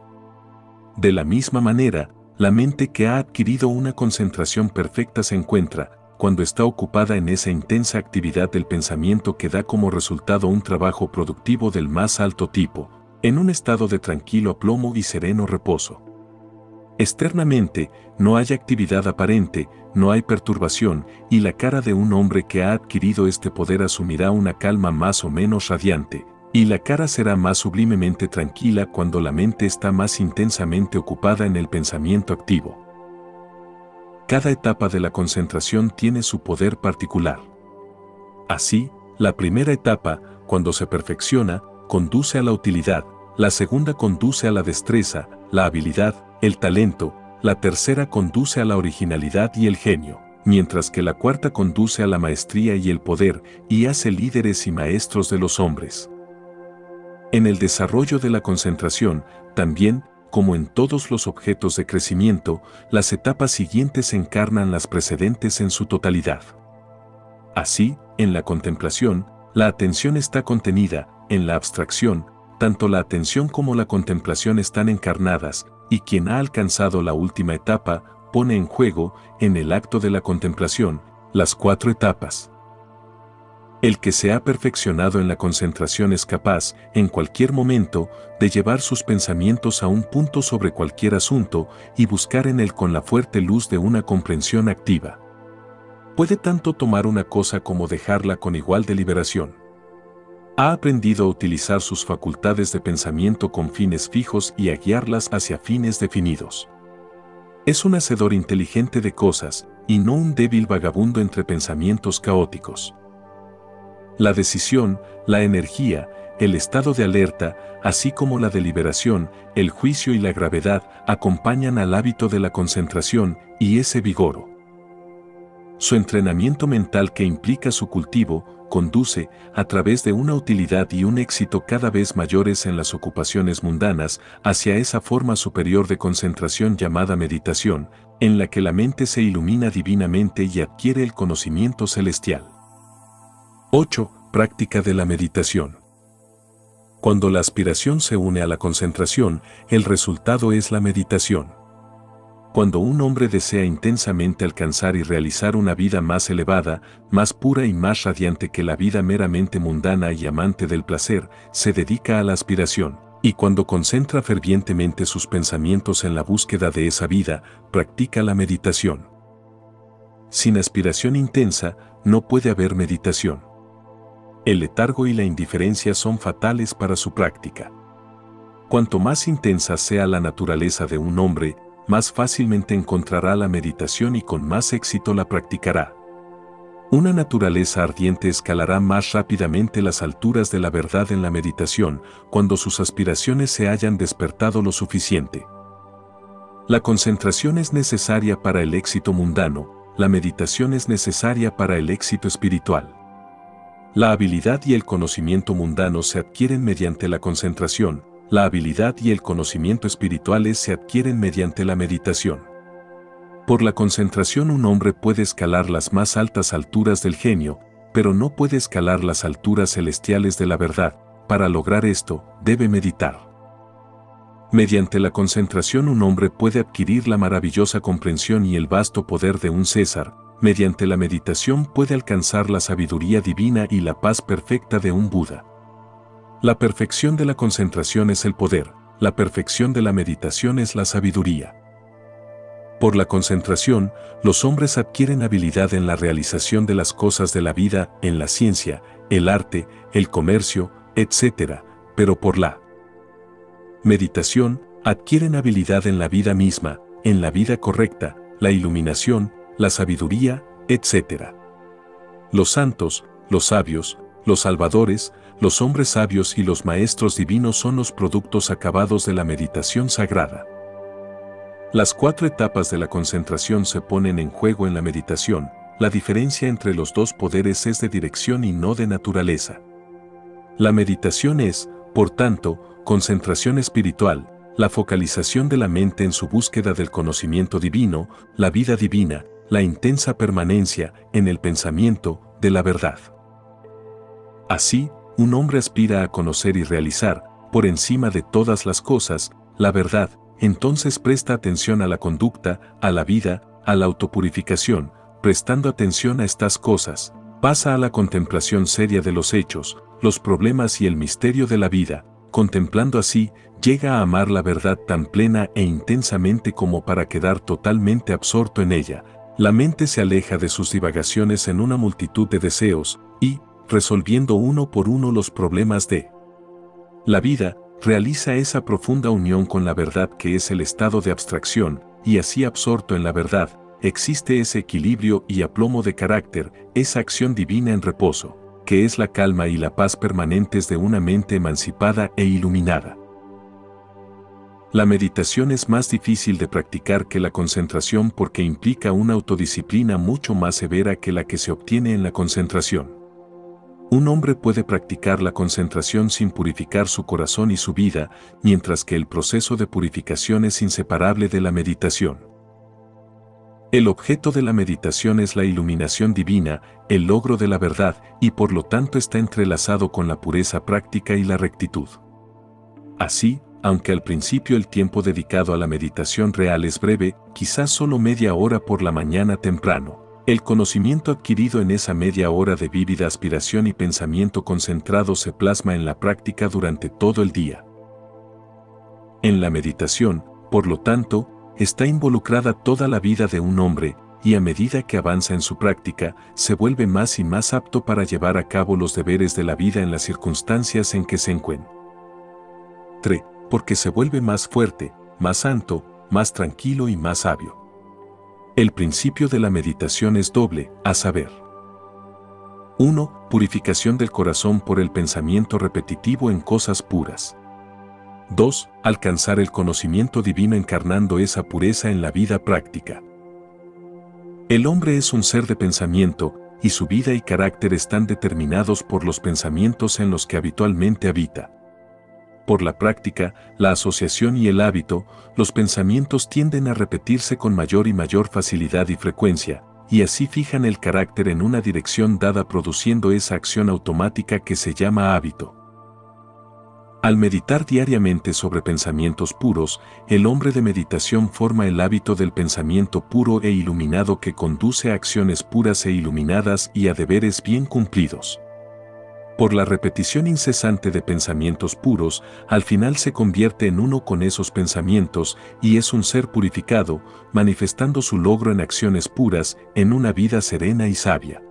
De la misma manera, la mente que ha adquirido una concentración perfecta se encuentra, cuando está ocupada en esa intensa actividad del pensamiento que da como resultado un trabajo productivo del más alto tipo, en un estado de tranquilo aplomo y sereno reposo. Externamente, no hay actividad aparente, no hay perturbación, y la cara de un hombre que ha adquirido este poder asumirá una calma más o menos radiante, y la cara será más sublimemente tranquila cuando la mente está más intensamente ocupada en el pensamiento activo. Cada etapa de la concentración tiene su poder particular. Así, la primera etapa, cuando se perfecciona, conduce a la utilidad, la segunda conduce a la destreza, la habilidad, el talento, la tercera conduce a la originalidad y el genio, mientras que la cuarta conduce a la maestría y el poder, y hace líderes y maestros de los hombres. En el desarrollo de la concentración, también, como en todos los objetos de crecimiento, las etapas siguientes encarnan las precedentes en su totalidad. Así, en la contemplación, la atención está contenida, en la abstracción, tanto la atención como la contemplación están encarnadas, y quien ha alcanzado la última etapa, pone en juego, en el acto de la contemplación, las 4 etapas. El que se ha perfeccionado en la concentración es capaz, en cualquier momento, de llevar sus pensamientos a un punto sobre cualquier asunto y buscar en él con la fuerte luz de una comprensión activa. Puede tanto tomar una cosa como dejarla con igual deliberación. Ha aprendido a utilizar sus facultades de pensamiento con fines fijos y a guiarlas hacia fines definidos. Es un hacedor inteligente de cosas, y no un débil vagabundo entre pensamientos caóticos. La decisión, la energía, el estado de alerta, así como la deliberación, el juicio y la gravedad acompañan al hábito de la concentración y ese vigoro. Su entrenamiento mental que implica su cultivo, conduce, a través de una utilidad y un éxito cada vez mayores en las ocupaciones mundanas, hacia esa forma superior de concentración llamada meditación, en la que la mente se ilumina divinamente y adquiere el conocimiento celestial. 8. Práctica de la meditación. Cuando la aspiración se une a la concentración, el resultado es la meditación. Cuando un hombre desea intensamente alcanzar y realizar una vida más elevada, más pura y más radiante que la vida meramente mundana y amante del placer, se dedica a la aspiración, y cuando concentra fervientemente sus pensamientos en la búsqueda de esa vida, practica la meditación. Sin aspiración intensa, no puede haber meditación. El letargo y la indiferencia son fatales para su práctica. Cuanto más intensa sea la naturaleza de un hombre, más fácilmente encontrará la meditación y con más éxito la practicará. Una naturaleza ardiente escalará más rápidamente las alturas de la verdad en la meditación, cuando sus aspiraciones se hayan despertado lo suficiente. La concentración es necesaria para el éxito mundano, la meditación es necesaria para el éxito espiritual. La habilidad y el conocimiento mundanos se adquieren mediante la concentración, la habilidad y el conocimiento espirituales se adquieren mediante la meditación. Por la concentración un hombre puede escalar las más altas alturas del genio, pero no puede escalar las alturas celestiales de la verdad. Para lograr esto, debe meditar. Mediante la concentración un hombre puede adquirir la maravillosa comprensión y el vasto poder de un César. Mediante la meditación puede alcanzar la sabiduría divina y la paz perfecta de un Buda. La perfección de la concentración es el poder, la perfección de la meditación es la sabiduría. Por la concentración, los hombres adquieren habilidad en la realización de las cosas de la vida, en la ciencia, el arte, el comercio, etc., pero por la meditación, adquieren habilidad en la vida misma, en la vida correcta, la iluminación, la sabiduría, etc. Los santos, los sabios, los salvadores, los hombres sabios y los maestros divinos son los productos acabados de la meditación sagrada. Las 4 etapas de la concentración se ponen en juego en la meditación, la diferencia entre los dos poderes es de dirección y no de naturaleza. La meditación es, por tanto, concentración espiritual, la focalización de la mente en su búsqueda del conocimiento divino, la vida divina, la intensa permanencia en el pensamiento de la verdad. Así, un hombre aspira a conocer y realizar, por encima de todas las cosas, la verdad, entonces presta atención a la conducta, a la vida, a la autopurificación, prestando atención a estas cosas, pasa a la contemplación seria de los hechos, los problemas y el misterio de la vida, contemplando así, llega a amar la verdad tan plena e intensamente como para quedar totalmente absorto en ella. La mente se aleja de sus divagaciones en una multitud de deseos, y, resolviendo uno por uno los problemas de la vida, realiza esa profunda unión con la verdad que es el estado de abstracción, y así absorto en la verdad, existe ese equilibrio y aplomo de carácter, esa acción divina en reposo, que es la calma y la paz permanentes de una mente emancipada e iluminada. La meditación es más difícil de practicar que la concentración porque implica una autodisciplina mucho más severa que la que se obtiene en la concentración. Un hombre puede practicar la concentración sin purificar su corazón y su vida, mientras que el proceso de purificación es inseparable de la meditación. El objeto de la meditación es la iluminación divina, el logro de la verdad, y por lo tanto está entrelazado con la pureza práctica y la rectitud. Así, aunque al principio el tiempo dedicado a la meditación real es breve, quizás solo media hora por la mañana temprano, el conocimiento adquirido en esa media hora de vívida aspiración y pensamiento concentrado se plasma en la práctica durante todo el día. En la meditación, por lo tanto, está involucrada toda la vida de un hombre, y a medida que avanza en su práctica, se vuelve más y más apto para llevar a cabo los deberes de la vida en las circunstancias en que se encuentre. Porque se vuelve más fuerte, más santo, más tranquilo y más sabio. El principio de la meditación es doble, a saber. 1. Purificación del corazón por el pensamiento repetitivo en cosas puras. 2. Alcanzar el conocimiento divino encarnando esa pureza en la vida práctica. El hombre es un ser de pensamiento, y su vida y carácter están determinados por los pensamientos en los que habitualmente habita. Por la práctica, la asociación y el hábito, los pensamientos tienden a repetirse con mayor y mayor facilidad y frecuencia, y así fijan el carácter en una dirección dada produciendo esa acción automática que se llama hábito. Al meditar diariamente sobre pensamientos puros, el hombre de meditación forma el hábito del pensamiento puro e iluminado que conduce a acciones puras e iluminadas y a deberes bien cumplidos. Por la repetición incesante de pensamientos puros, al final se convierte en uno con esos pensamientos y es un ser purificado, manifestando su logro en acciones puras, en una vida serena y sabia.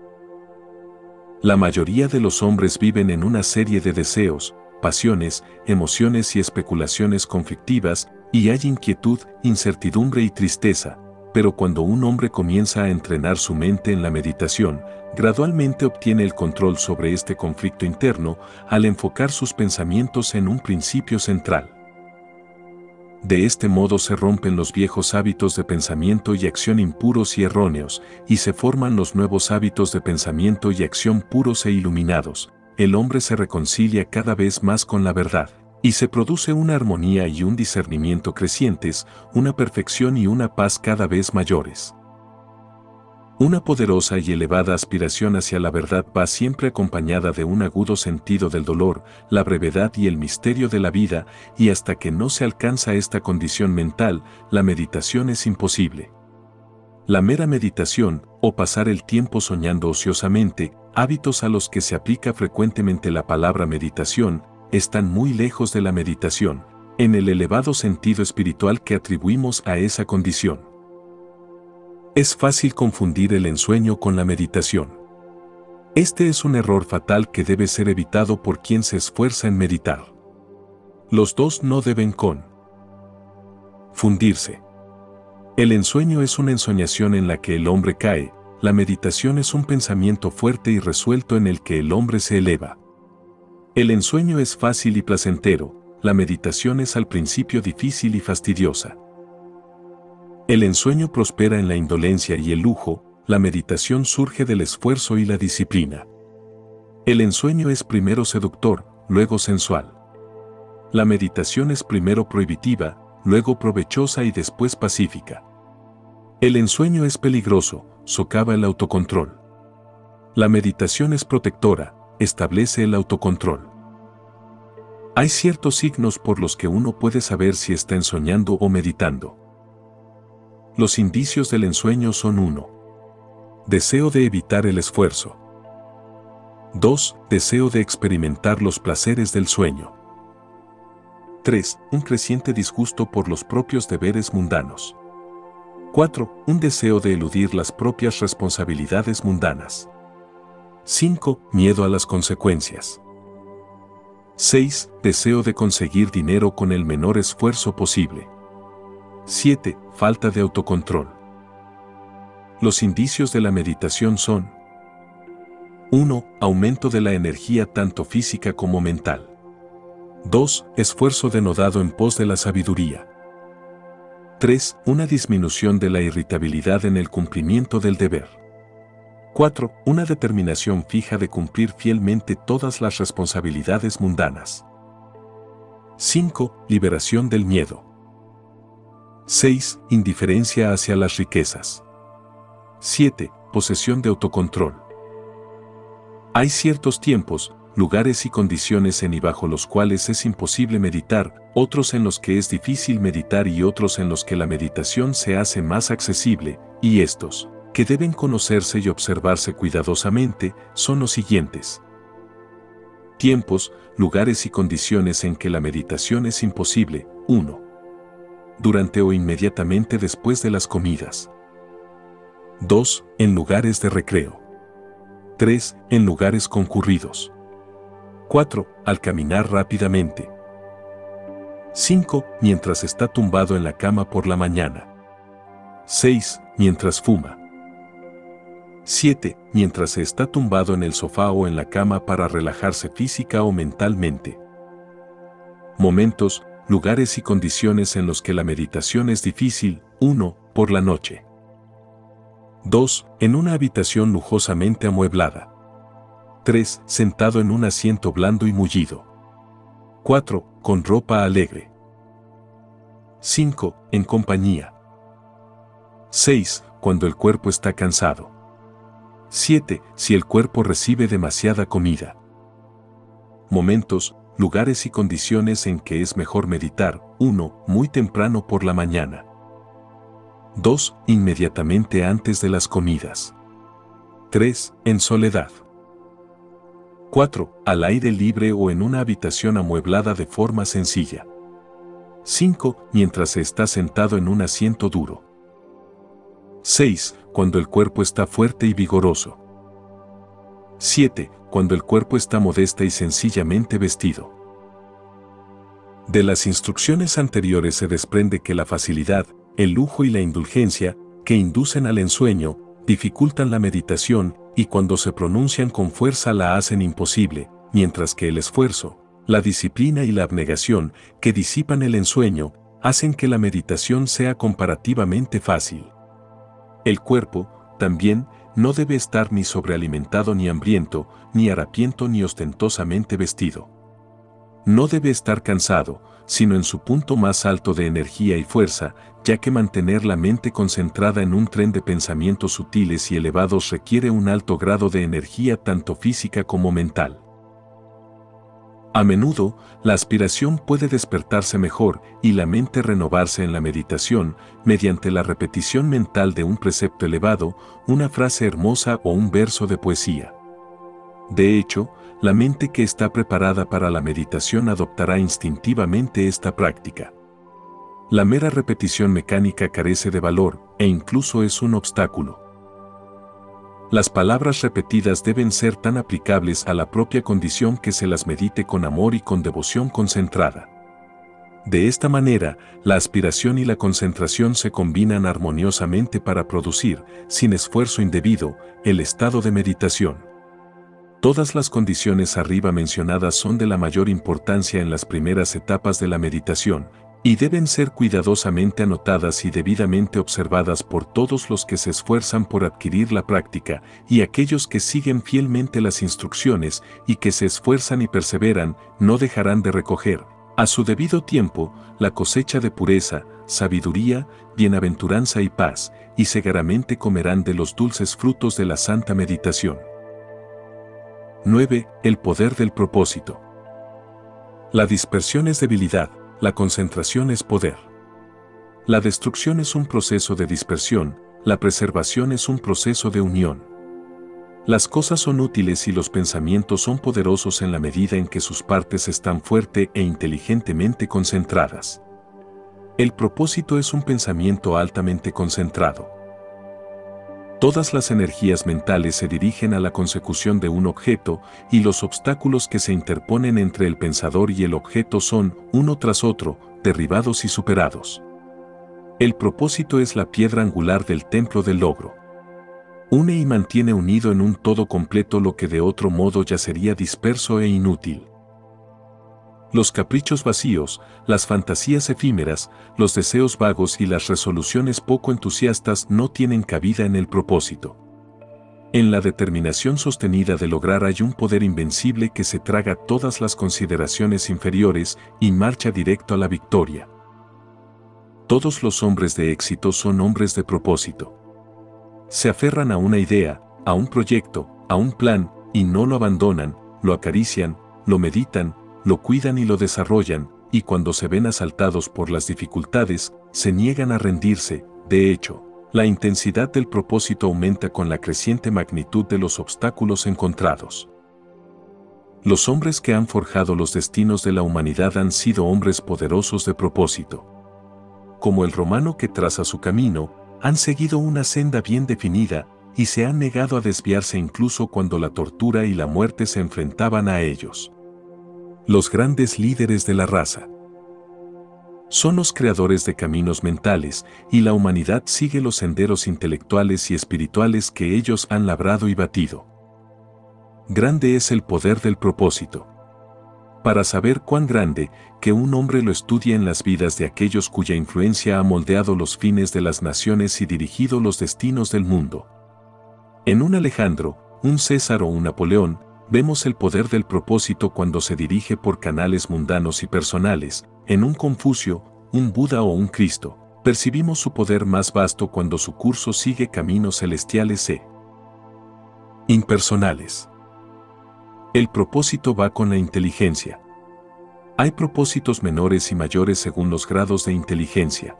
La mayoría de los hombres viven en una serie de deseos, pasiones, emociones y especulaciones conflictivas, y hay inquietud, incertidumbre y tristeza. Pero cuando un hombre comienza a entrenar su mente en la meditación, gradualmente obtiene el control sobre este conflicto interno al enfocar sus pensamientos en un principio central. De este modo se rompen los viejos hábitos de pensamiento y acción impuros y erróneos, y se forman los nuevos hábitos de pensamiento y acción puros e iluminados. El hombre se reconcilia cada vez más con la verdad. Y se produce una armonía y un discernimiento crecientes, una perfección y una paz cada vez mayores. Una poderosa y elevada aspiración hacia la verdad va siempre acompañada de un agudo sentido del dolor, la brevedad y el misterio de la vida, y hasta que no se alcanza esta condición mental, la meditación es imposible. La mera meditación, o pasar el tiempo soñando ociosamente, hábitos a los que se aplica frecuentemente la palabra meditación, están muy lejos de la meditación, en el elevado sentido espiritual que atribuimos a esa condición. Es fácil confundir el ensueño con la meditación. Este es un error fatal que debe ser evitado por quien se esfuerza en meditar. Los dos no deben confundirse. El ensueño es una ensoñación en la que el hombre cae, la meditación es un pensamiento fuerte y resuelto en el que el hombre se eleva. El ensueño es fácil y placentero, la meditación es al principio difícil y fastidiosa. El ensueño prospera en la indolencia y el lujo, la meditación surge del esfuerzo y la disciplina. El ensueño es primero seductor, luego sensual. La meditación es primero prohibitiva, luego provechosa y después pacífica. El ensueño es peligroso, socava el autocontrol. La meditación es protectora, establece el autocontrol. Hay ciertos signos por los que uno puede saber si está ensoñando o meditando. Los indicios del ensueño son 1. Deseo de evitar el esfuerzo. 2. Deseo de experimentar los placeres del sueño. 3. Un creciente disgusto por los propios deberes mundanos. 4. Un deseo de eludir las propias responsabilidades mundanas. 5. Miedo a las consecuencias. 6. Deseo de conseguir dinero con el menor esfuerzo posible. 7. Falta de autocontrol. Los indicios de la meditación son: 1. Aumento de la energía tanto física como mental. 2. Esfuerzo denodado en pos de la sabiduría. 3. Una disminución de la irritabilidad en el cumplimiento del deber. 4. Una determinación fija de cumplir fielmente todas las responsabilidades mundanas. 5. Liberación del miedo. 6. Indiferencia hacia las riquezas. 7. Posesión de autocontrol. Hay ciertos tiempos, lugares y condiciones en y bajo los cuales es imposible meditar, otros en los que es difícil meditar y otros en los que la meditación se hace más accesible, y estos, que deben conocerse y observarse cuidadosamente, son los siguientes. Tiempos, lugares y condiciones en que la meditación es imposible. 1. Durante o inmediatamente después de las comidas. 2. En lugares de recreo. 3. En lugares concurridos. 4. Al caminar rápidamente. 5. Mientras está tumbado en la cama por la mañana. 6. Mientras fuma. 7. Mientras se está tumbado en el sofá o en la cama para relajarse física o mentalmente. Momentos, lugares y condiciones en los que la meditación es difícil. 1. Por la noche. 2. En una habitación lujosamente amueblada. 3. Sentado en un asiento blando y mullido. 4. Con ropa alegre. 5. En compañía. 6. Cuando el cuerpo está cansado. 7. Si el cuerpo recibe demasiada comida. Momentos, lugares y condiciones en que es mejor meditar. 1. Muy temprano por la mañana. 2. Inmediatamente antes de las comidas. 3. En soledad. 4. Al aire libre o en una habitación amueblada de forma sencilla. 5. Mientras se está sentado en un asiento duro. 6. Cuando el cuerpo está fuerte y vigoroso. 7. Cuando el cuerpo está modesta y sencillamente vestido. De las instrucciones anteriores se desprende que la facilidad, el lujo y la indulgencia, que inducen al ensueño, dificultan la meditación, y cuando se pronuncian con fuerza la hacen imposible, mientras que el esfuerzo, la disciplina y la abnegación, que disipan el ensueño, hacen que la meditación sea comparativamente fácil. El cuerpo, también, no debe estar ni sobrealimentado ni hambriento, ni harapiento ni ostentosamente vestido. No debe estar cansado, sino en su punto más alto de energía y fuerza, ya que mantener la mente concentrada en un tren de pensamientos sutiles y elevados requiere un alto grado de energía tanto física como mental. A menudo, la aspiración puede despertarse mejor y la mente renovarse en la meditación mediante la repetición mental de un precepto elevado, una frase hermosa o un verso de poesía. De hecho, la mente que está preparada para la meditación adoptará instintivamente esta práctica. La mera repetición mecánica carece de valor e incluso es un obstáculo. Las palabras repetidas deben ser tan aplicables a la propia condición que se las medite con amor y con devoción concentrada. De esta manera, la aspiración y la concentración se combinan armoniosamente para producir, sin esfuerzo indebido, el estado de meditación. Todas las condiciones arriba mencionadas son de la mayor importancia en las primeras etapas de la meditación, y deben ser cuidadosamente anotadas y debidamente observadas por todos los que se esfuerzan por adquirir la práctica y aquellos que siguen fielmente las instrucciones y que se esfuerzan y perseveran, no dejarán de recoger, a su debido tiempo, la cosecha de pureza, sabiduría, bienaventuranza y paz, y segaramente comerán de los dulces frutos de la santa meditación. 9. El poder del propósito. La dispersión es debilidad, la concentración es poder. La destrucción es un proceso de dispersión, la preservación es un proceso de unión. Las cosas son útiles y los pensamientos son poderosos en la medida en que sus partes están fuerte e inteligentemente concentradas. El propósito es un pensamiento altamente concentrado. Todas las energías mentales se dirigen a la consecución de un objeto y los obstáculos que se interponen entre el pensador y el objeto son, uno tras otro, derribados y superados. El propósito es la piedra angular del templo del logro. Une y mantiene unido en un todo completo lo que de otro modo ya sería disperso e inútil. Los caprichos vacíos, las fantasías efímeras, los deseos vagos y las resoluciones poco entusiastas no tienen cabida en el propósito. En la determinación sostenida de lograr hay un poder invencible que se traga todas las consideraciones inferiores y marcha directo a la victoria. Todos los hombres de éxito son hombres de propósito. Se aferran a una idea, a un proyecto, a un plan, y no lo abandonan, lo acarician, lo meditan, lo cuidan y lo desarrollan, y cuando se ven asaltados por las dificultades, se niegan a rendirse. De hecho, la intensidad del propósito aumenta con la creciente magnitud de los obstáculos encontrados. Los hombres que han forjado los destinos de la humanidad han sido hombres poderosos de propósito. Como el romano que traza su camino, han seguido una senda bien definida, y se han negado a desviarse incluso cuando la tortura y la muerte se enfrentaban a ellos. Los grandes líderes de la raza son los creadores de caminos mentales, y la humanidad sigue los senderos intelectuales y espirituales que ellos han labrado y batido. Grande es el poder del propósito. Para saber cuán grande, que un hombre lo estudia en las vidas de aquellos cuya influencia ha moldeado los fines de las naciones y dirigido los destinos del mundo. En un Alejandro, un César o un Napoleón, vemos el poder del propósito cuando se dirige por canales mundanos y personales. En un Confucio, un Buda o un Cristo, percibimos su poder más vasto cuando su curso sigue caminos celestiales e impersonales. El propósito va con la inteligencia. Hay propósitos menores y mayores según los grados de inteligencia.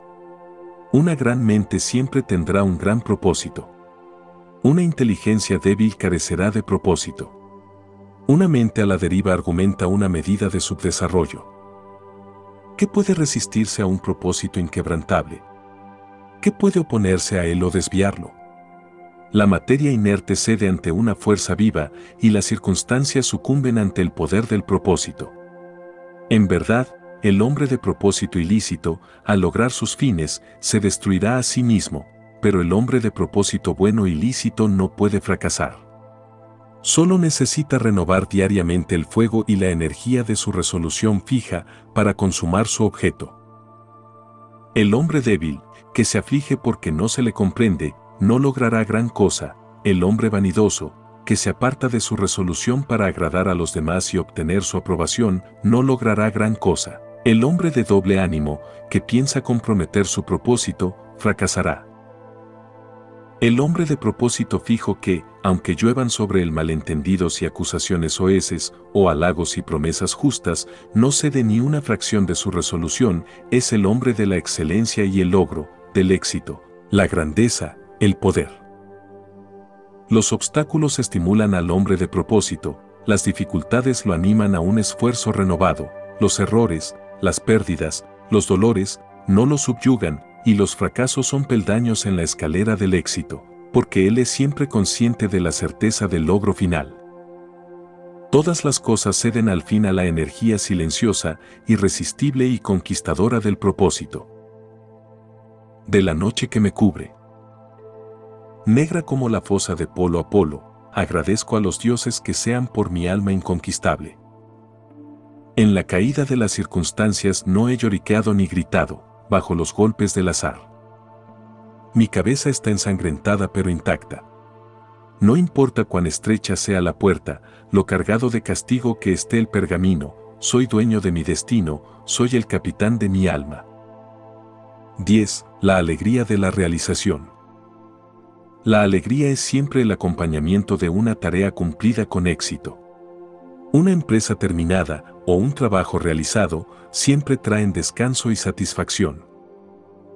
Una gran mente siempre tendrá un gran propósito. Una inteligencia débil carecerá de propósito. Una mente a la deriva argumenta una medida de subdesarrollo. ¿Qué puede resistirse a un propósito inquebrantable? ¿Qué puede oponerse a él o desviarlo? La materia inerte cede ante una fuerza viva y las circunstancias sucumben ante el poder del propósito. En verdad, el hombre de propósito ilícito, al lograr sus fines, se destruirá a sí mismo, pero el hombre de propósito bueno y lícito no puede fracasar. Solo necesita renovar diariamente el fuego y la energía de su resolución fija para consumar su objeto. El hombre débil, que se aflige porque no se le comprende, no logrará gran cosa. El hombre vanidoso, que se aparta de su resolución para agradar a los demás y obtener su aprobación, no logrará gran cosa. El hombre de doble ánimo, que piensa comprometer su propósito, fracasará. El hombre de propósito fijo que, aunque lluevan sobre él malentendidos y acusaciones soeces, o halagos y promesas justas, no cede ni una fracción de su resolución, es el hombre de la excelencia y el logro, del éxito, la grandeza, el poder. Los obstáculos estimulan al hombre de propósito, las dificultades lo animan a un esfuerzo renovado, los errores, las pérdidas, los dolores, no lo subyugan, y los fracasos son peldaños en la escalera del éxito, porque él es siempre consciente de la certeza del logro final. Todas las cosas ceden al fin a la energía silenciosa, irresistible y conquistadora del propósito. De la noche que me cubre. Negra como la fosa de polo a polo, agradezco a los dioses que sean por mi alma inconquistable. En la caída de las circunstancias no he lloriqueado ni gritado, bajo los golpes del azar. Mi cabeza está ensangrentada pero intacta. No importa cuán estrecha sea la puerta, lo cargado de castigo que esté el pergamino, soy dueño de mi destino, soy el capitán de mi alma. 10. La alegría de la realización. La alegría es siempre el acompañamiento de una tarea cumplida con éxito. Una empresa terminada o un trabajo realizado siempre traen descanso y satisfacción.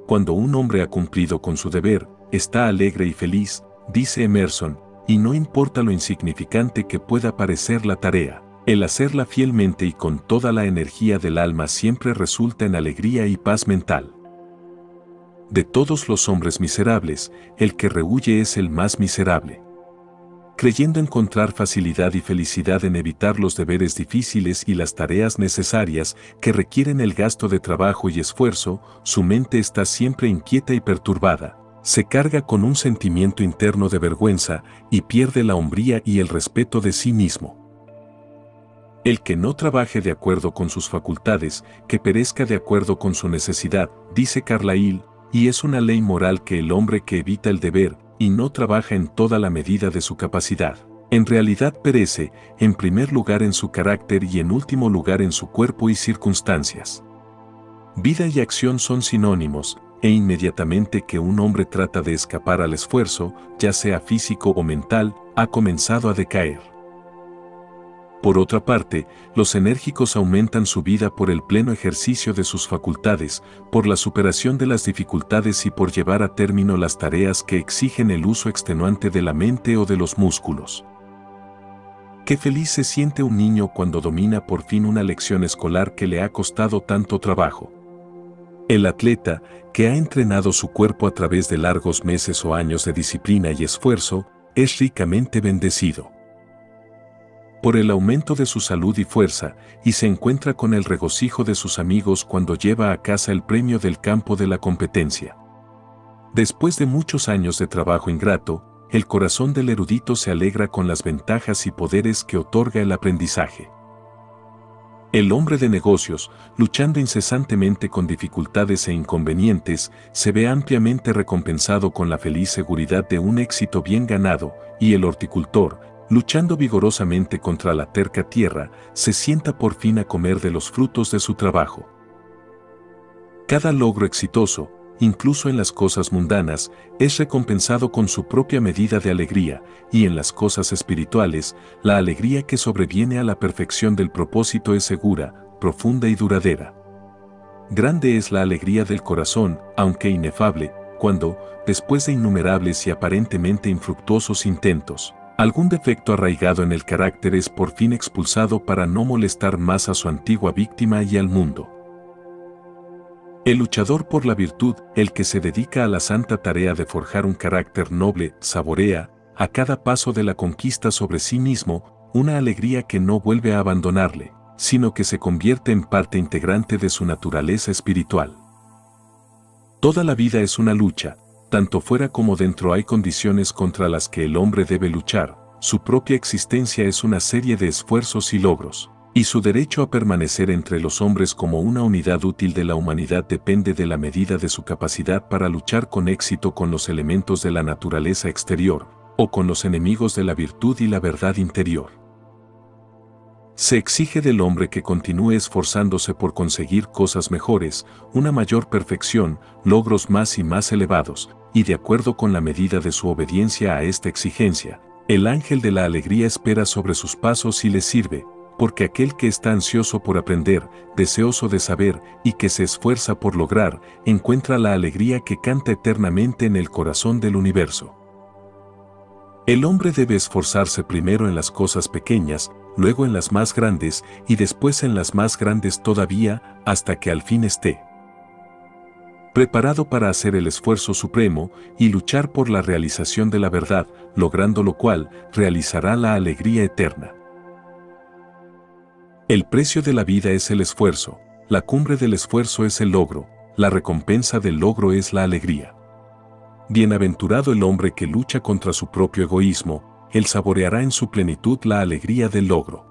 Cuando un hombre ha cumplido con su deber, está alegre y feliz, dice Emerson, y no importa lo insignificante que pueda parecer la tarea, el hacerla fielmente y con toda la energía del alma siempre resulta en alegría y paz mental. De todos los hombres miserables, el que rehuye es el más miserable. Creyendo encontrar facilidad y felicidad en evitar los deberes difíciles y las tareas necesarias que requieren el gasto de trabajo y esfuerzo, su mente está siempre inquieta y perturbada, se carga con un sentimiento interno de vergüenza y pierde la hombría y el respeto de sí mismo. El que no trabaje de acuerdo con sus facultades, que perezca de acuerdo con su necesidad, dice Carlyle, y es una ley moral que el hombre que evita el deber, y no trabaja en toda la medida de su capacidad, en realidad perece, en primer lugar en su carácter y en último lugar en su cuerpo y circunstancias. Vida y acción son sinónimos, e inmediatamente que un hombre trata de escapar al esfuerzo, ya sea físico o mental, ha comenzado a decaer. Por otra parte, los enérgicos aumentan su vida por el pleno ejercicio de sus facultades, por la superación de las dificultades y por llevar a término las tareas que exigen el uso extenuante de la mente o de los músculos. Qué feliz se siente un niño cuando domina por fin una lección escolar que le ha costado tanto trabajo. El atleta, que ha entrenado su cuerpo a través de largos meses o años de disciplina y esfuerzo, es ricamente bendecido por el aumento de su salud y fuerza, y se encuentra con el regocijo de sus amigos cuando lleva a casa el premio del campo de la competencia. Después de muchos años de trabajo ingrato, el corazón del erudito se alegra con las ventajas y poderes que otorga el aprendizaje. El hombre de negocios, luchando incesantemente con dificultades e inconvenientes, se ve ampliamente recompensado con la feliz seguridad de un éxito bien ganado, y el horticultor, luchando vigorosamente contra la terca tierra, se sienta por fin a comer de los frutos de su trabajo. Cada logro exitoso, incluso en las cosas mundanas, es recompensado con su propia medida de alegría, y en las cosas espirituales, la alegría que sobreviene a la perfección del propósito es segura, profunda y duradera. Grande es la alegría del corazón, aunque inefable, cuando, después de innumerables y aparentemente infructuosos intentos, algún defecto arraigado en el carácter es por fin expulsado para no molestar más a su antigua víctima y al mundo. El luchador por la virtud, el que se dedica a la santa tarea de forjar un carácter noble, saborea, a cada paso de la conquista sobre sí mismo, una alegría que no vuelve a abandonarle, sino que se convierte en parte integrante de su naturaleza espiritual. Toda la vida es una lucha. Tanto fuera como dentro hay condiciones contra las que el hombre debe luchar, su propia existencia es una serie de esfuerzos y logros, y su derecho a permanecer entre los hombres como una unidad útil de la humanidad depende de la medida de su capacidad para luchar con éxito con los elementos de la naturaleza exterior, o con los enemigos de la virtud y la verdad interior. Se exige del hombre que continúe esforzándose por conseguir cosas mejores, una mayor perfección, logros más y más elevados, y de acuerdo con la medida de su obediencia a esta exigencia, el ángel de la alegría espera sobre sus pasos y les sirve, porque aquel que está ansioso por aprender, deseoso de saber y que se esfuerza por lograr, encuentra la alegría que canta eternamente en el corazón del universo. El hombre debe esforzarse primero en las cosas pequeñas, luego en las más grandes y después en las más grandes todavía, hasta que al fin esté preparado para hacer el esfuerzo supremo y luchar por la realización de la verdad, logrando lo cual, realizará la alegría eterna. El precio de la vida es el esfuerzo, la cumbre del esfuerzo es el logro, la recompensa del logro es la alegría. Bienaventurado el hombre que lucha contra su propio egoísmo, él saboreará en su plenitud la alegría del logro.